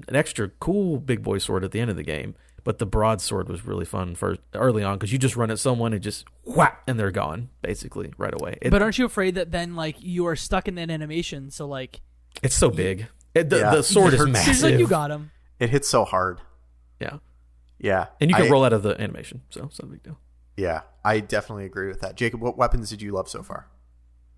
extra cool big boy sword at the end of the game, but the broadsword was really fun for early on because you just run at someone and just whap, and they're gone basically right away. But aren't you afraid that then like you are stuck in that animation? So like it's so big. The sword is massive. Seems like you got him. It hits so hard. Yeah, and you can roll out of the animation, so it's not a big deal. Yeah, I definitely agree with that. Jacob, what weapons did you love so far?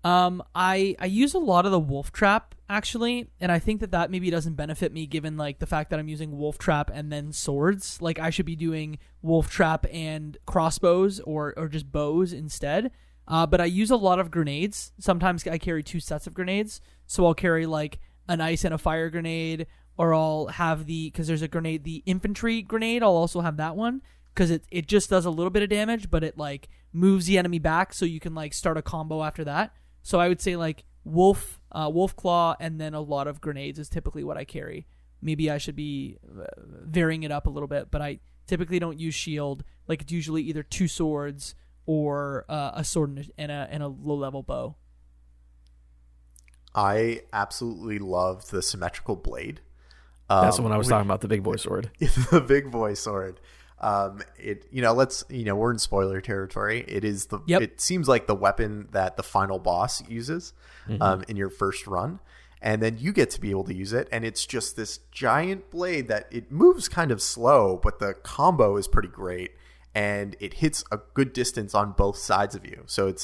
I use a lot of the wolf trap actually, and I think that maybe doesn't benefit me given like the fact that I'm using wolf trap and then swords. Like I should be doing wolf trap and crossbows or just bows instead. But I use a lot of grenades. Sometimes I carry 2 sets of grenades, so I'll carry like an ice and a fire grenade, or I'll have because there's a grenade, the infantry grenade. I'll also have that one because it just does a little bit of damage, but it like moves the enemy back, so you can like start a combo after that. So I would say like wolf claw, and then a lot of grenades is typically what I carry. Maybe I should be varying it up a little bit, but I typically don't use shield. Like it's usually either 2 swords or a sword and a low level bow. I absolutely loved the symmetrical blade. That's the one I was talking about, the big boy sword. The big boy sword. We're in spoiler territory. It seems like the weapon that the final boss uses in your first run. And then you get to be able to use it. And it's just this giant blade that it moves kind of slow, but the combo is pretty great. And it hits a good distance on both sides of you. So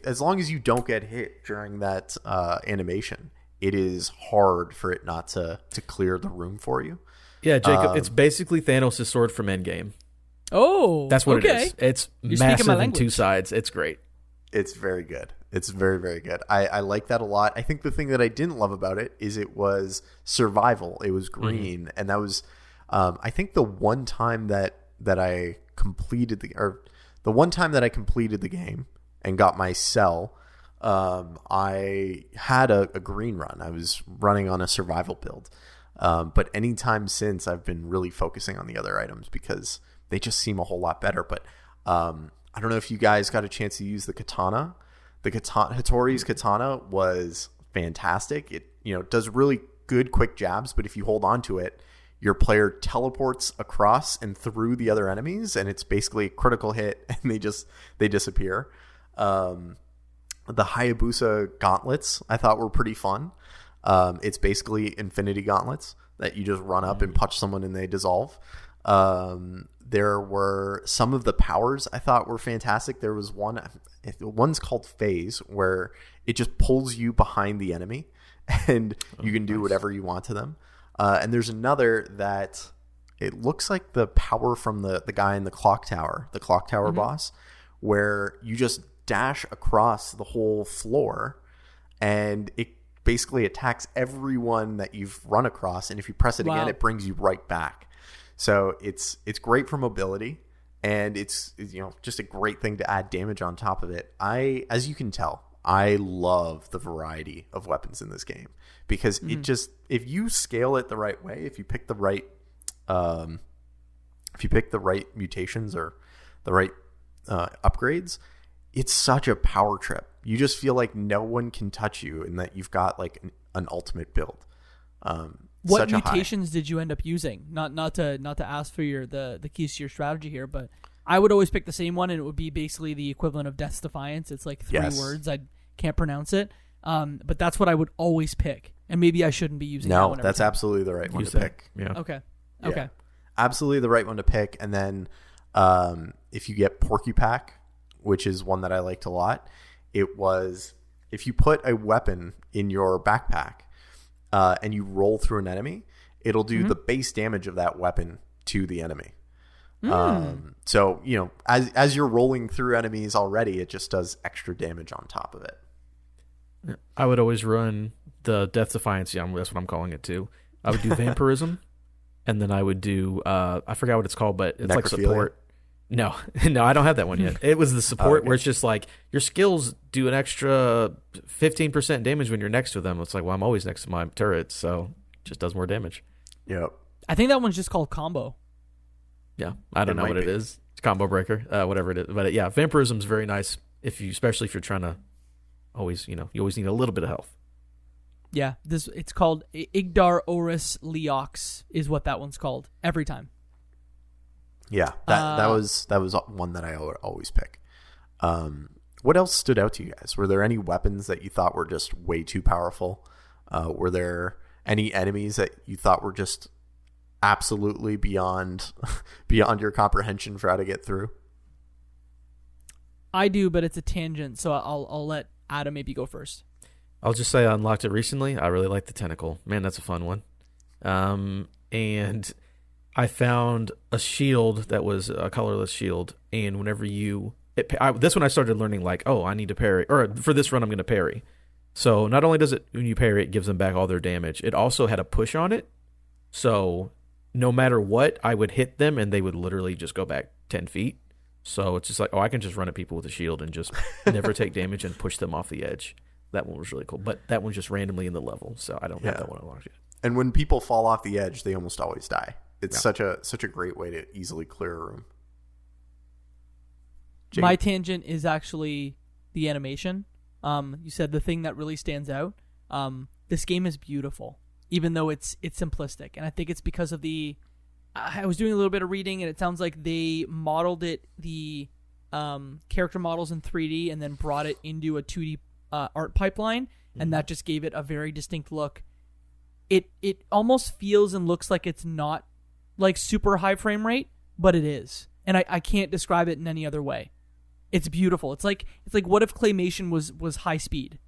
as long as you don't get hit during that animation, it is hard for it not to clear the room for you. Yeah, Jacob, it's basically Thanos' sword from Endgame. Oh, that's what okay. it is. It's massive in two sides. It's great. It's very good. It's very, very good. I like that a lot. I think the thing that I didn't love about it is it was survival. It was green, and that was, I think, the one time that I completed the game and got my cell. I had a green run. I was running on a survival build. But anytime since, I've been really focusing on the other items because they just seem a whole lot better. But I don't know if you guys got a chance to use the katana. Hattori's katana was fantastic. It does really good quick jabs, but if you hold on to it, your player teleports across and through the other enemies, and it's basically a critical hit, and they disappear. The Hayabusa gauntlets I thought were pretty fun. It's basically infinity gauntlets that you just run up and punch someone and they dissolve. There were some of the powers I thought were fantastic. There was one's called Phase, where it just pulls you behind the enemy and you can do whatever you want to them. And there's another that it looks like the power from the guy in the clock tower boss, where you just dash across the whole floor and it basically attacks everyone that you've run across, and if you press it again, it brings you right back. So it's great for mobility, and it's just a great thing to add damage on top of it. As you can tell, I love the variety of weapons in this game because it just, if you scale it the right way, if you pick the right mutations or the right upgrades, it's such a power trip. You just feel like no one can touch you and that you've got like an ultimate build. What mutations did you end up using? Not to ask for the keys to your strategy here, but I would always pick the same one, and it would be basically the equivalent of Death's Defiance. It's like three words. I can't pronounce it. But that's what I would always pick. And maybe I shouldn't be using that one. No, that's absolutely the right one to pick. Yeah. Okay. Absolutely the right one to pick. And then if you get Porcupack, which is one that I liked a lot, it was if you put a weapon in your backpack and you roll through an enemy, it'll do the base damage of that weapon to the enemy. So, as you're rolling through enemies already, it just does extra damage on top of it. I would always run the Death Defiance. Yeah, that's what I'm calling it too. I would do Vampirism, and then I would do I forgot what it's called, but it's like support. No, I don't have that one yet. It was the support where it's just like your skills do an extra 15% damage when you're next to them. It's like, well, I'm always next to my turrets, so it just does more damage. Yep. I think that one's just called combo. Yeah, I don't know what it is. It's combo breaker, whatever it is. But yeah, Vampirism's very nice especially if you're trying to always, you always need a little bit of health. Yeah, it's called Igdar Oris Leox is what that one's called every time. Yeah, that was one that I would always pick. What else stood out to you guys? Were there any weapons that you thought were just way too powerful? Were there any enemies that you thought were just absolutely beyond your comprehension for how to get through? I do, but it's a tangent, so I'll let Adam maybe go first. I'll just say I unlocked it recently. I really like the tentacle. Man, that's a fun one. And I found a shield that was a colorless shield, and whenever this one I started learning like, I need to parry, or for this run I'm going to parry. So not only does it, when you parry, it gives them back all their damage, it also had a push on it. So no matter what, I would hit them and they would literally just go back 10 feet. So it's just like, I can just run at people with a shield and just never take damage and push them off the edge. That one was really cool, but that one's just randomly in the level, so I don't have that one unlocked yet. And when people fall off the edge, they almost always die. It's such a great way to easily clear a room. Jake? My tangent is actually the animation. You said the thing that really stands out. this game is beautiful, even though it's simplistic. And I think it's because of I was doing a little bit of reading, and it sounds like they modeled the character models in 3D and then brought it into a 2D art pipeline, and that just gave it a very distinct look. It almost feels and looks like it's not like super high frame rate, but it is, and I can't describe it in any other way. It's beautiful. It's like what if claymation was high speed?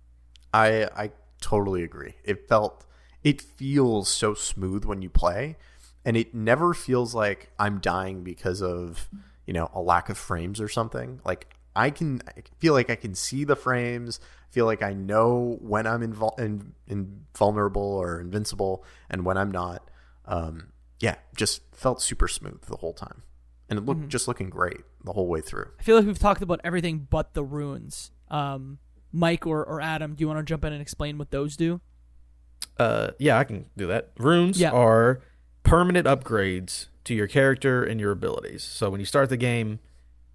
I totally agree. It feels so smooth when you play, and it never feels like I'm dying because of, a lack of frames or something. Like I feel like I can see the frames, feel like I know when I'm invulnerable or invincible and when I'm not. Just felt super smooth the whole time. And it looked just looking great the whole way through. I feel like we've talked about everything but the runes. Mike or Adam, do you want to jump in and explain what those do? Yeah, I can do that. Runes are permanent upgrades to your character and your abilities. So when you start the game,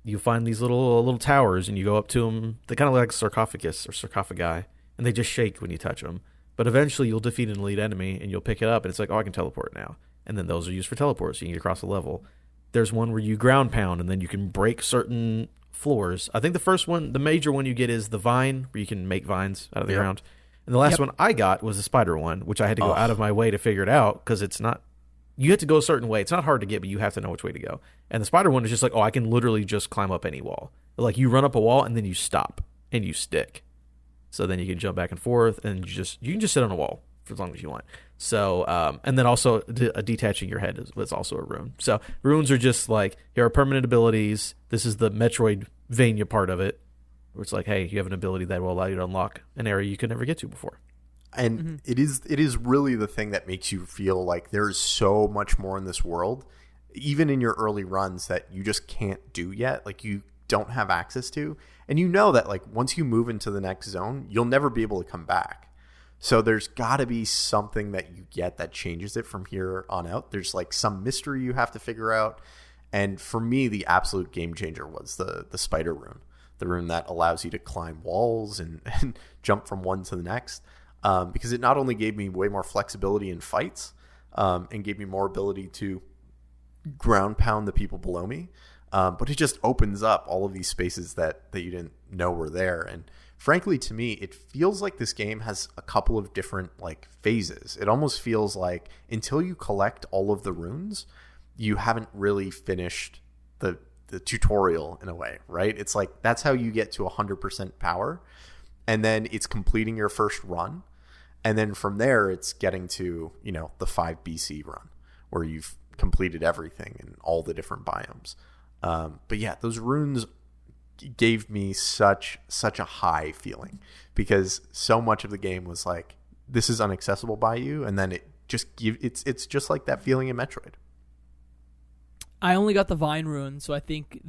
you find these little towers, and you go up to them. They kind of look like sarcophagus or sarcophagi, and they just shake when you touch them. But eventually, you'll defeat an elite enemy, and you'll pick it up, and it's like, oh, I can teleport now. And then those are used for teleports, so you can get across the level. There's one where you ground pound, and then you can break certain floors. I think the first one, the major one you get, is the vine, where you can make vines out of the ground. And the last one I got was the spider one, which I had to go out of my way to figure it out, because it's not... You have to go a certain way. It's not hard to get, but you have to know which way to go. And the spider one is just like, I can literally just climb up any wall. Like, you run up a wall, and then you stop, and you stick. So then you can jump back and forth, and you can just sit on a wall for as long as you want. So, and then also detaching your head is also a rune. So runes are just like, here are permanent abilities. This is the Metroidvania part of it, where it's like, hey, you have an ability that will allow you to unlock an area you could never get to before. And it is really the thing that makes you feel like there's so much more in this world, even in your early runs, that you just can't do yet. Like, you don't have access to. And you know that, like, once you move into the next zone, you'll never be able to come back. So there's got to be something that you get that changes it from here on out. There's like some mystery you have to figure out. And for me, the absolute game changer was the spider rune, the rune that allows you to climb walls and jump from one to the next. Because it not only gave me way more flexibility in fights, and gave me more ability to ground pound the people below me, but it just opens up all of these spaces that you didn't know were there. And frankly, to me, it feels like this game has a couple of different like phases. It almost feels like until you collect all of the runes, you haven't really finished the tutorial in a way, right? It's like that's how you get to 100% power, and then it's completing your first run. And then from there, it's getting to, the 5 BC run, where you've completed everything in all the different biomes. But yeah, those runes gave me such a high feeling, because so much of the game was like, this is inaccessible by you, and then it's just like that feeling in Metroid. I only got the Vine rune, so I think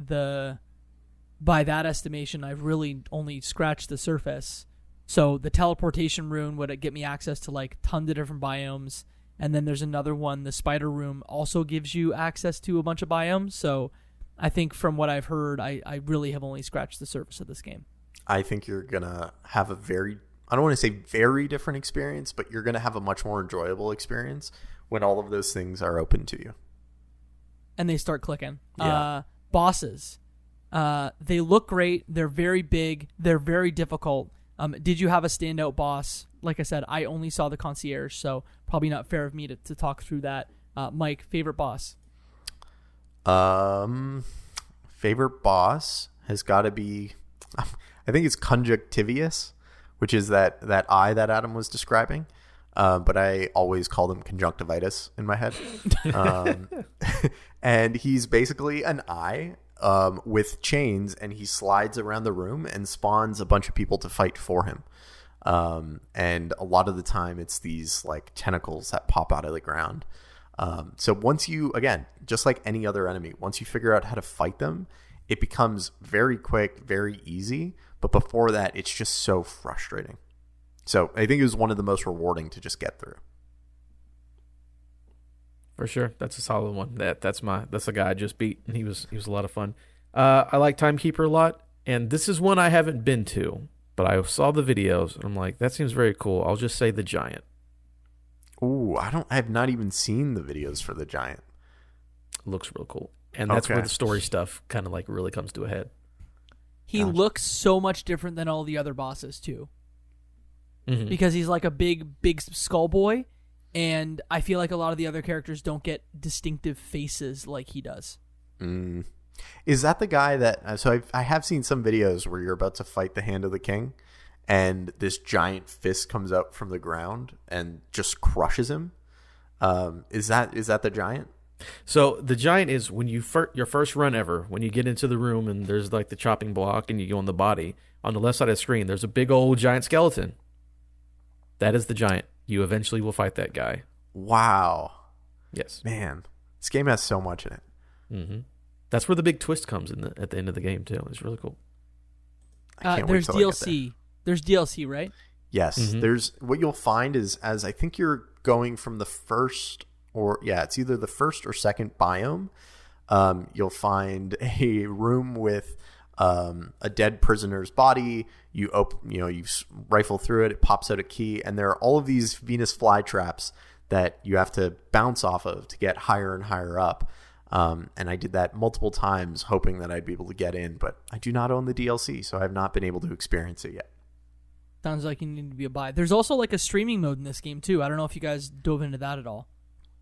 by that estimation, I've really only scratched the surface. So the teleportation rune would get me access to like tons of different biomes, and then there's another one, the spider room, also gives you access to a bunch of biomes. So I think from what I've heard, I really have only scratched the surface of this game. I think you're gonna have I don't want to say very different experience, but you're gonna have a much more enjoyable experience when all of those things are open to you. And they start clicking. Yeah. Bosses. They look great. They're very big. They're very difficult. Did you have a standout boss? Like I said, I only saw the concierge, so probably not fair of me to talk through that. Mike, favorite boss? Favorite boss has got to be, I think it's Conjunctivius, which is that eye that Adam was describing. But I always called him conjunctivitis in my head. And he's basically an eye with chains, and he slides around the room and spawns a bunch of people to fight for him. And a lot of the time it's these like tentacles that pop out of the ground. So once you, again, just like any other enemy, once you figure out how to fight them, it becomes very quick, very easy. But before that, it's just so frustrating. So I think it was one of the most rewarding to just get through. For sure, that's a solid one. That's the guy I just beat, and he was a lot of fun. I like Timekeeper a lot, and this is one I haven't been to. but I saw the videos and I'm like, that seems very cool. I'll just say the giant. Ooh, I have not even seen the videos for the giant. Looks real cool. And that's where the story stuff kind of like really comes to a head. He looks so much different than all the other bosses too. Mm-hmm. Because he's like a big skull boy, and I feel like a lot of the other characters don't get distinctive faces like he does. Is that the guy that... So I have seen some videos where you're about to fight the Hand of the King, and this giant fist comes out from the ground and just crushes him. Is that the giant? So the giant is when you your first run ever, when you get into the room and there's like the chopping block and you go on the body, on the left side of the screen, there's a big old giant skeleton. That is the giant. You eventually will fight that guy. Wow. Yes. Man, this game has so much in it. Mm-hmm. That's where the big twist comes at the end of the game too. It's really cool. There's DLC. There's DLC, right? Yes. Mm-hmm. There's what you'll find is, as I think you're going from the first, it's either the first or second biome. You'll find a room with a dead prisoner's body. You rifle through it. It pops out a key, and there are all of these Venus flytraps that you have to bounce off of to get higher and higher up. And I did that multiple times, hoping that I'd be able to get in, but I do not own the DLC, so I have not been able to experience it yet. Sounds like you need to be a buy. There's also like a streaming mode in this game too. I don't know if you guys dove into that at all.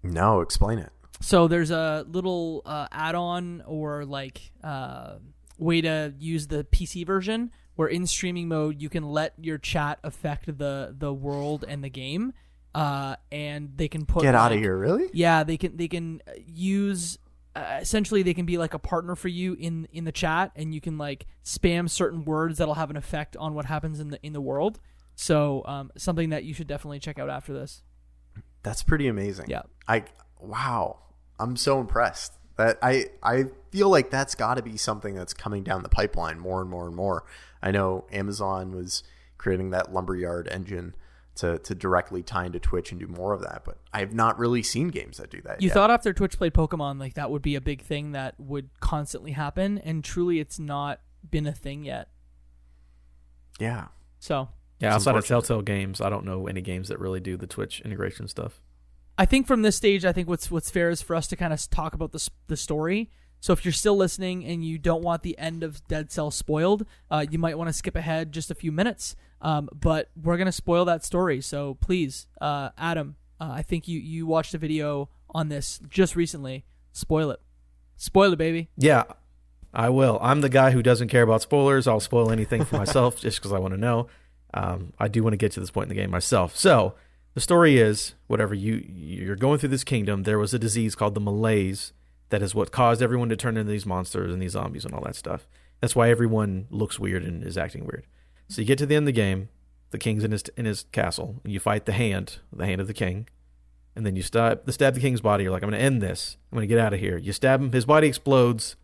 No, explain it. So there's a little add-on or like way to use the PC version where in streaming mode you can let your chat affect the world and the game, and they can put get out of here. Really? Yeah, they can use. Essentially, they can be like a partner for you in the chat, and you can like spam certain words that'll have an effect on what happens in the world. So, something that you should definitely check out after this. That's pretty amazing. Yeah. Wow. I'm so impressed. That I feel like that's got to be something that's coming down the pipeline more and more and more. I know Amazon was creating that Lumberyard engine to directly tie into Twitch and do more of that, but I have not really seen games that do that. You yet. thought after Twitch played Pokemon, like that would be a big thing that would constantly happen, and truly it's not been a thing yet. Yeah. So yeah, outside of Telltale games, I don't know any games that really do the Twitch integration stuff. I think from this stage, I think what's fair is for us to kind of talk about the story. So if you're still listening and you don't want the end of Dead Cell spoiled, you might want to skip ahead just a few minutes. But we're going to spoil that story. So please, Adam, I think you watched a video on this just recently. Spoil it. Spoil it, baby. Yeah, I will. I'm the guy who doesn't care about spoilers. I'll spoil anything for myself just because I want to know. I do want to get to this point in the game myself. So the story is, whatever, you're going through this kingdom. There was a disease called the malaise that is what caused everyone to turn into these monsters and these zombies and all that stuff. That's why everyone looks weird and is acting weird. So you get to the end of the game, the king's in his castle, and you fight the hand of the king, and then you stab the king's body. You're like, I'm going to end this. I'm going to get out of here. You stab him, his body explodes,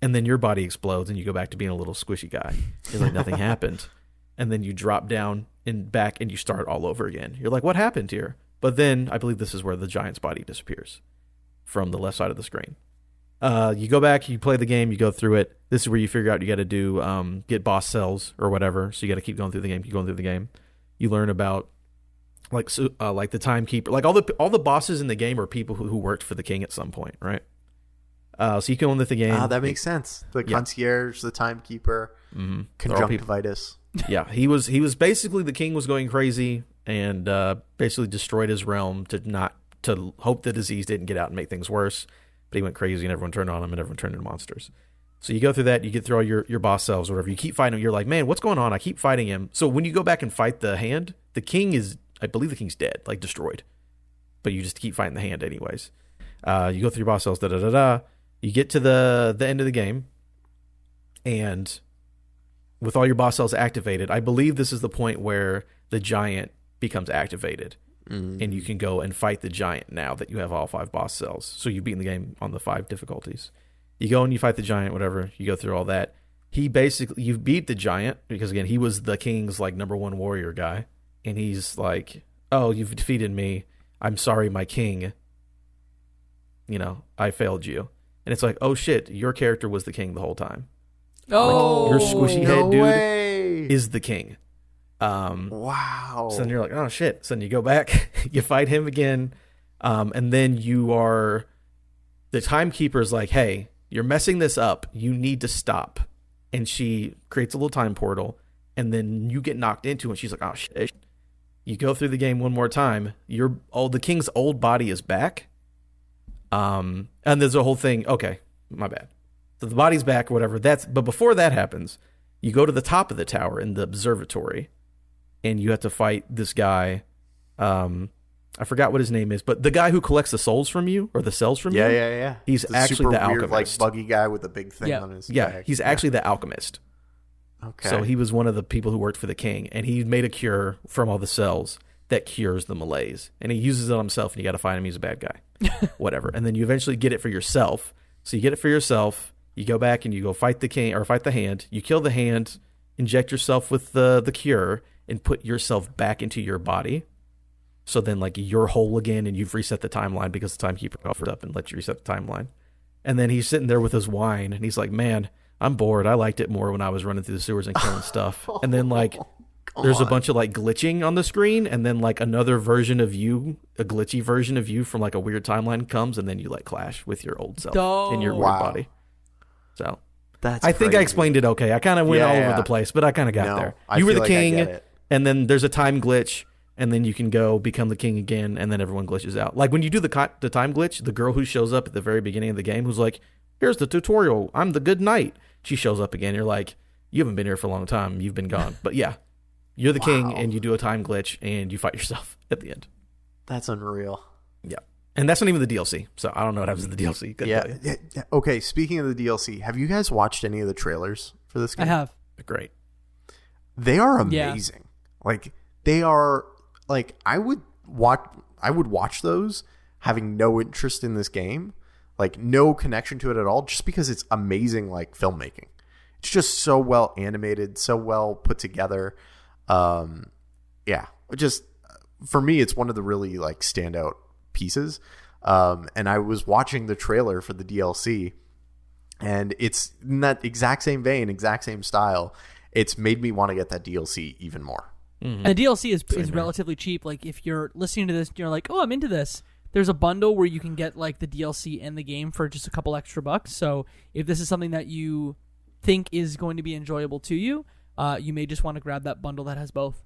and then your body explodes, and you go back to being a little squishy guy. It's like nothing happened. And then you drop down and back, and you start all over again. You're like, what happened here? But then I believe this is where the giant's body disappears from the left side of the screen. You go back, you play the game, you go through it. This is where you figure out you got to do get boss cells or whatever. So you got to keep going through the game. You learn about like the timekeeper, like all the bosses in the game are people who worked for the king at some point, right? So you can go into the game. That makes sense. The concierge, the timekeeper, conjunctivitis. Yeah, he was basically, the king was going crazy and basically destroyed his realm to hope the disease didn't get out and make things worse. But he went crazy and everyone turned on him and everyone turned into monsters. So you go through that, you get through all your boss cells or whatever. You keep fighting him. You're like, man, what's going on? I keep fighting him. So when you go back and fight the hand, the king is, I believe the king's dead, like destroyed. But you just keep fighting the hand anyways. You go through your boss cells, You get to the end of the game, and with all your boss cells activated, I believe this is the point where the giant becomes activated. And you can go and fight the giant now that you have all 5 boss cells. So you've beaten the game on the 5 difficulties. You go and you fight the giant, whatever. You go through all that. You beat the giant because, again, he was the king's like number 1 warrior guy. And he's like, oh, you've defeated me. I'm sorry, my king. I failed you. And it's like, oh shit, your character was the king the whole time. Oh, like, your squishy head dude. Way. is the king. Wow. So then you're like, oh shit. So then you go back, you fight him again, and then the timekeeper's like, hey, you're messing this up. You need to stop. And she creates a little time portal, and then you get knocked into it. And she's like, oh shit. You go through the game one more time. The king's old body is back. And there's a whole thing. Okay, my bad. So the body's back or whatever. But before that happens, you go to the top of the tower in the observatory, and you have to fight this guy. I forgot what his name is, but the guy who collects the souls from you or the cells from you. Yeah. He's actually the alchemist. Weird, like buggy guy with the big thing on his back. He's actually the alchemist. Okay. So he was one of the people who worked for the king, and he made a cure from all the cells that cures the malaise, and he uses it on himself, and you got to find him. He's a bad guy. Whatever. And then you eventually get it for yourself. So you get it for yourself. You go back and you go fight the king or fight the hand. You kill the hand, inject yourself with the cure, and put yourself back into your body. So then, like, you're whole again, and you've reset the timeline because the timekeeper offered up and let you reset the timeline. And then he's sitting there with his wine, and he's like, man, I'm bored. I liked it more when I was running through the sewers and killing stuff. And then, like, there's a bunch of, like, glitching on the screen, and then, like, another version of you, a glitchy version of you from, like, a weird timeline comes, and then you, like, clash with your old self in your weird body. So I think I explained it okay. I kind of went all over the place, but I kind of got there. You were the king, and then there's a time glitch, and then you can go become the king again, and then everyone glitches out. Like when you do the time glitch, the girl who shows up at the very beginning of the game who's like, here's the tutorial, I'm the good knight. She shows up again. You're like, you haven't been here for a long time. You've been gone. But yeah, you're the king, and you do a time glitch, and you fight yourself at the end. That's unreal. Yeah. And that's not even the DLC, so I don't know what happens in the DLC. Yeah. Okay, speaking of the DLC, have you guys watched any of the trailers for this game? I have. Great. They are amazing. Like, they are... Like, I would watch those having no interest in this game, like no connection to it at all, just because it's amazing, like, filmmaking. It's just so well animated, so well put together. Just for me, it's one of the really, like, standout pieces. And I was watching the trailer for the DLC, and it's in that exact same vein, exact same style. It's made me want to get that DLC even more. Mm-hmm. And the DLC is relatively cheap. Like, if you're listening to this and you're like, oh, I'm into this, there's a bundle where you can get, like, the DLC and the game for just a couple extra bucks. So if this is something that you think is going to be enjoyable to you, you may just want to grab that bundle that has both.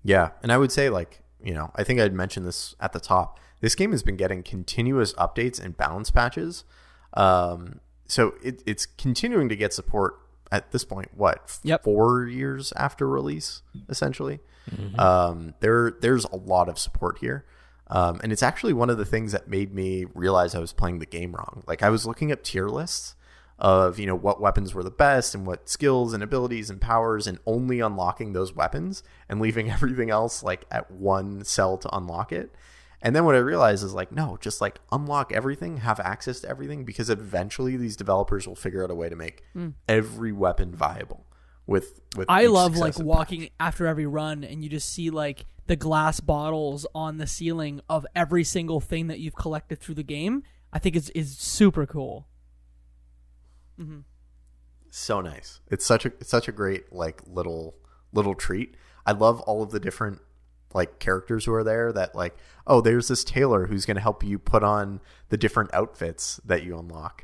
Yeah, and I would say, like, you know, I think I'd mentioned this at the top. This game has been getting continuous updates and balance patches. So it's continuing to get support at this point, 4 years after release, essentially. Mm-hmm. There's a lot of support here. And it's actually one of the things that made me realize I was playing the game wrong. Like, I was looking up tier lists of, you know, what weapons were the best and what skills and abilities and powers, and only unlocking those weapons and leaving everything else, like, at one cell to unlock it. And then what I realized is, like, no, just, like, unlock everything, have access to everything, because eventually these developers will figure out a way to make every weapon viable. I love, like, walking after every run, and you just see, like, the glass bottles on the ceiling of every single thing that you've collected through the game. I think is super cool. Mm-hmm. So nice. It's such a great, like, little treat. I love all of the different, like, characters who are there that, like, oh, there's this tailor who's going to help you put on the different outfits that you unlock.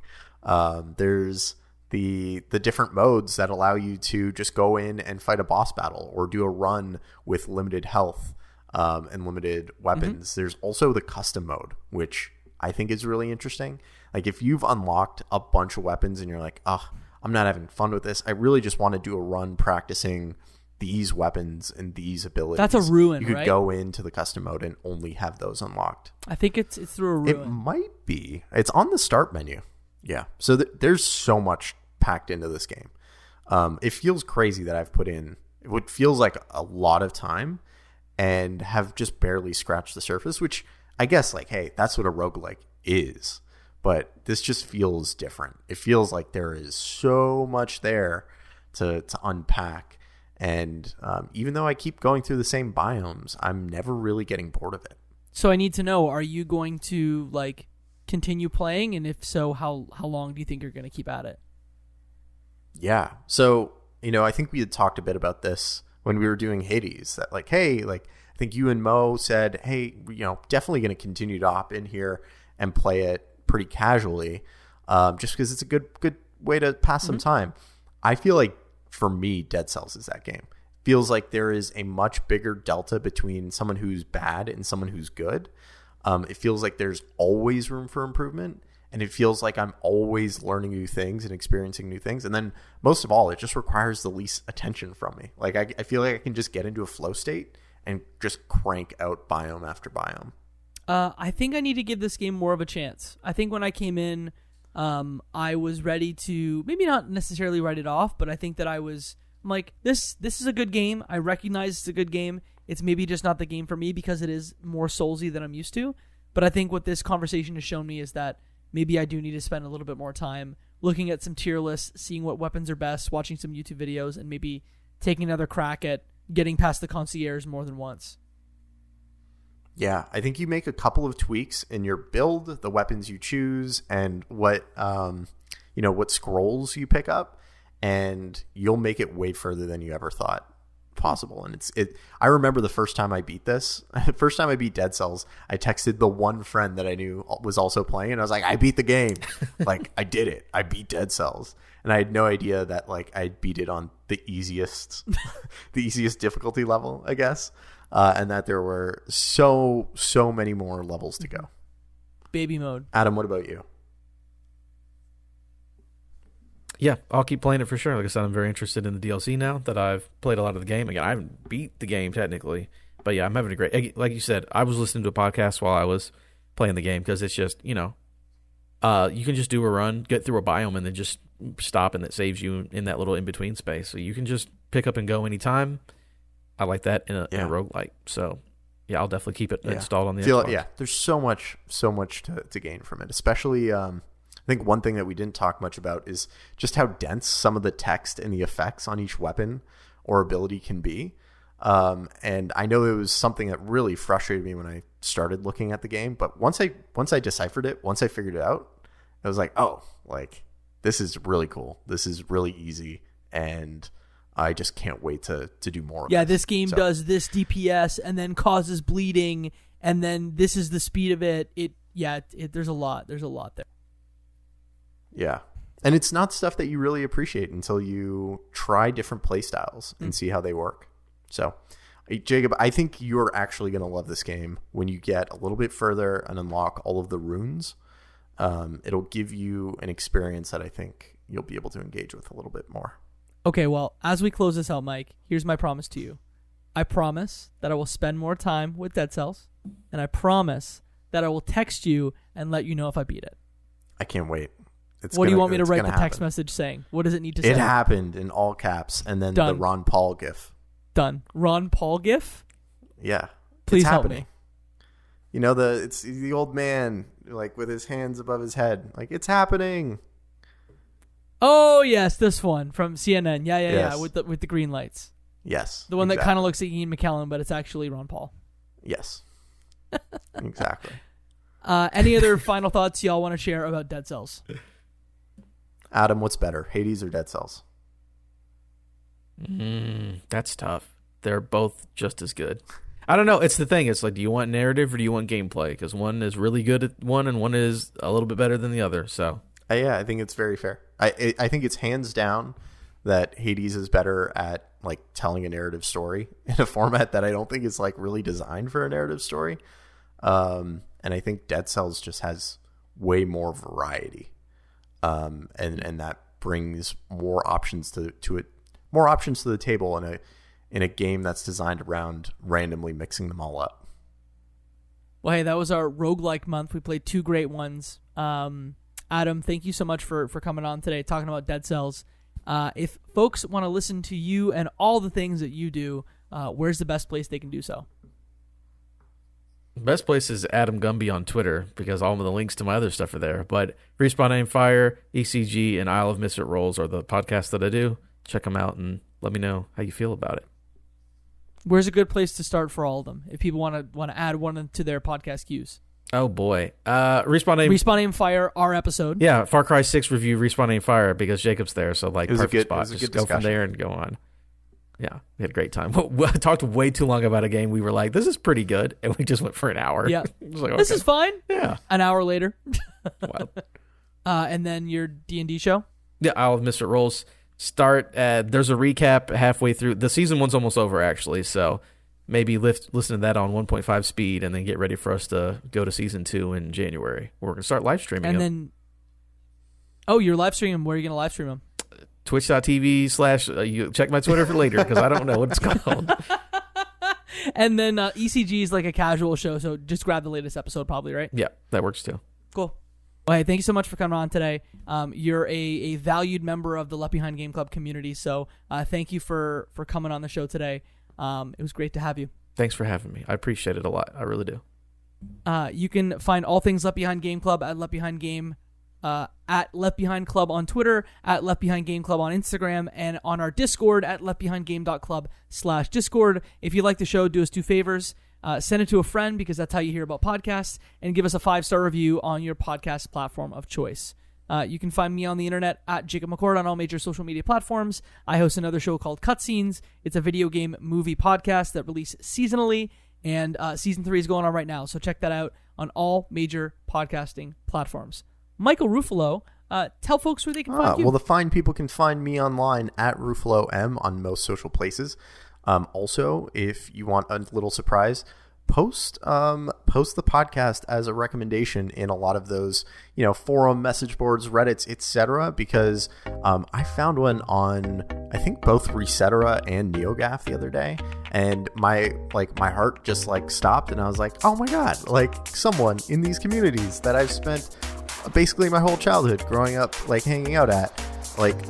There's the different modes that allow you to just go in and fight a boss battle or do a run with limited health and limited weapons. Mm-hmm. There's also the custom mode, which I think is really interesting. Like, if you've unlocked a bunch of weapons and you're like, oh, I'm not having fun with this, I really just want to do a run practicing these weapons and these abilities. That's a ruin, You could right? go into the custom mode and only have those unlocked. I think it's through a ruin. It might be. It's on the start menu. Yeah. So there's so much packed into this game. It feels crazy that I've put in what feels like a lot of time and have just barely scratched the surface, which I guess, like, hey, that's what a roguelike is. But this just feels different. It feels like there is so much there to unpack. And even though I keep going through the same biomes, I'm never really getting bored of it. So I need to know, are you going to, like, continue playing? And if so, how long do you think you're going to keep at it? Yeah. So, I think we had talked a bit about this when we were doing Hades, that like, hey, like, I think you and Mo said, hey, definitely going to continue to hop in here and play it pretty casually, just because it's a good way to pass some time. I feel like for me, Dead Cells is that game. Feels like there is a much bigger delta between someone who's bad and someone who's good. It feels like there's always room for improvement, and it feels like I'm always learning new things and experiencing new things. And then most of all, it just requires the least attention from me. Like I feel like I can just get into a flow state and just crank out biome after biome. I think I need to give this game more of a chance. I think when I came in, I was ready to maybe not necessarily write it off, but I think that I'm like, this is a good game. I recognize it's a good game. It's maybe just not the game for me because it is more Soulsy than I'm used to. But I think what this conversation has shown me is that maybe I do need to spend a little bit more time looking at some tier lists, seeing what weapons are best, watching some YouTube videos, and maybe taking another crack at getting past the concierge more than once. Yeah, I think you make a couple of tweaks in your build, the weapons you choose, and what scrolls you pick up, and you'll make it way further than you ever thought possible. And I remember the first time I beat this, the first time I beat Dead Cells, I texted the one friend that I knew was also playing, and I was like, I beat the game. Like, I did it. I beat Dead Cells. And I had no idea that like I beat it on the easiest difficulty level, I guess. And that there were so many more levels to go. Baby mode. Adam, what about you? Yeah, I'll keep playing it for sure. Like I said, I'm very interested in the DLC now that I've played a lot of the game. Again, I haven't beat the game technically, but yeah, I'm having a great. Like you said, I was listening to a podcast while I was playing the game because it's just you can just do a run, get through a biome, and then just stop, and that saves you in that little in between space. So you can just pick up and go anytime. I like that in a roguelike. So yeah, I'll definitely keep it installed on the Xbox. Yeah, there's so much to gain from it, especially. I think one thing that we didn't talk much about is just how dense some of the text and the effects on each weapon or ability can be. And I know it was something that really frustrated me when I started looking at the game. But once I deciphered it, once I figured it out, I was like, oh, like this is really cool. This is really easy. And I just can't wait to do more of it. Yeah, this game does this DPS and then causes bleeding, and then this is the speed of it. There's a lot. There's a lot there. Yeah. And it's not stuff that you really appreciate until you try different play styles and see how they work. So, Jacob, I think you're actually going to love this game when you get a little bit further and unlock all of the runes. It'll give you an experience that I think you'll be able to engage with a little bit more. Okay, well, as we close this out, Mike, here's my promise to you. I promise that I will spend more time with Dead Cells, and I promise that I will text you and let you know if I beat it. I can't wait. What do you want me to write the text message saying? What does it need to say? It happened in all caps, and then the Ron Paul gif. Done. Ron Paul gif? Yeah. Please help me. It's the old man like with his hands above his head. Like, it's happening. Oh, yes, this one from CNN. Yeah, Yes. with the green lights. Yes. The one that kind of looks like Ian McKellen, but it's actually Ron Paul. Yes. Exactly. Any other final thoughts y'all want to share about Dead Cells? Adam, what's better, Hades or Dead Cells? That's tough. They're both just as good. I don't know. It's the thing. It's like, do you want narrative or do you want gameplay? Because one is really good at one and one is a little bit better than the other. So yeah, I think it's very fair. I think it's hands down that Hades is better at like telling a narrative story in a format that I don't think is like really designed for a narrative story. And I think Dead Cells just has way more variety. And that brings more options to it, more options to the table in a game that's designed around randomly mixing them all up. Well, hey, that was our roguelike month. We played 2 great ones. Adam, thank you so much for coming on today, talking about Dead Cells. If folks want to listen to you and all the things that you do, where's the best place they can do so? Best place is Adam Gumbert on Twitter because all of the links to my other stuff are there. But Respawn Aim Fire, ECG, and Isle of Misfit Rolls are the podcasts that I do. Check them out and let me know how you feel about it. Where's a good place to start for all of them if people want to add one to their podcast queues? Oh boy. Respawn Aim Fire, our episode. Yeah, Far Cry 6 review, Respawn Aim Fire, because Jacob's there, so like perfect spot. Just go from there and go on. Yeah, we had a great time. We talked way too long about a game. We were like, this is pretty good, and we just went for an hour. Yeah. Like, okay. This is fine. Yeah. An hour later. Wow. And then your D&D show? Yeah, Isle of Mr. Rolls. There's a recap halfway through. The season 1's almost over, actually, so maybe listen to that on 1.5 speed and then get ready for us to go to season 2 in January. We're going to start live streaming and them. Then, you're live streaming. Where are you going to live stream them? Twitch.tv/ you check my Twitter for later because I don't know what it's called. And then ECG is like a casual show, so just grab the latest episode probably, right? Yeah, that works too. Cool. Well, hey, thank you so much for coming on today. You're a valued member of the Left Behind Game Club community, so thank you for coming on the show today. It was great to have you. Thanks for having me. I appreciate it a lot. I really do. You can find all things Left Behind Game Club at Left Behind Game at Left Behind Club on Twitter, at Left Behind Game Club on Instagram, and on our Discord at leftbehindgame.club/Discord. If you like the show, do us 2 favors. Send it to a friend because that's how you hear about podcasts, and give us a 5-star review on your podcast platform of choice. You can find me on the internet at Jacob McCord on all major social media platforms. I host another show called Cutscenes. It's a video game movie podcast that releases seasonally, and season 3 is going on right now, so check that out on all major podcasting platforms. Michael Ruffalo, tell folks where they can find you. Well, the fine people can find me online at RuffaloM on most social places. Also, if you want a little surprise, post the podcast as a recommendation in a lot of those, forum message boards, Reddits, etc. Because I found one on, I think, both Resetera and NeoGAF the other day, and my heart just stopped, and I was like, oh my god, someone in these communities that I've spent basically my whole childhood growing up hanging out at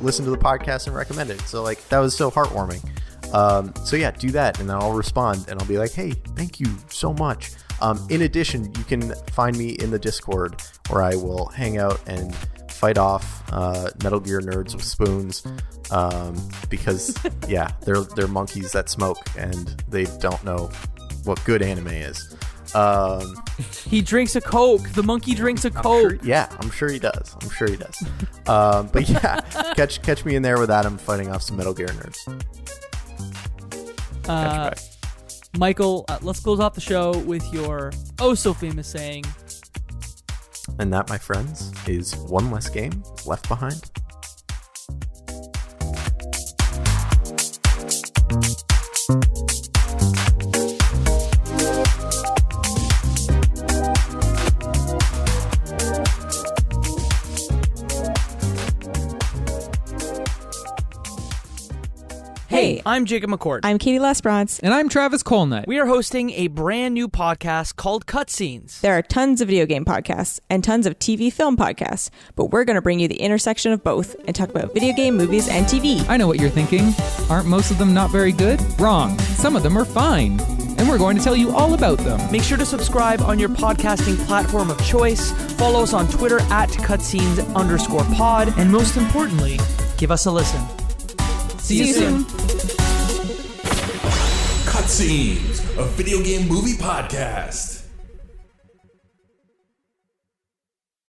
listen to the podcast and recommend it. So that was so heartwarming. So yeah, do that, and then I'll respond, and I'll be like, hey, thank you so much. In addition, you can find me in the Discord, where I will hang out and fight off Metal Gear nerds with spoons, because yeah, they're monkeys that smoke, and they don't know what good anime is. He drinks a Coke. The monkey drinks a Coke. I'm sure he does. But yeah, catch me in there with Adam fighting off some Metal Gear nerds. Michael, let's close off the show with your so famous saying. And that, my friends, is one less game left behind. Hey, I'm Jacob McCord. I'm Katie Lesbrance. And I'm Travis Colnett. We are hosting a brand new podcast called Cutscenes. There are tons of video game podcasts and tons of TV film podcasts, but we're going to bring you the intersection of both and talk about video game, movies, and TV. I know what you're thinking. Aren't most of them not very good? Wrong. Some of them are fine. And we're going to tell you all about them. Make sure to subscribe on your podcasting platform of choice. Follow us on Twitter at cutscenes_pod. And most importantly, give us a listen. See you soon. Cutscenes, a video game movie podcast.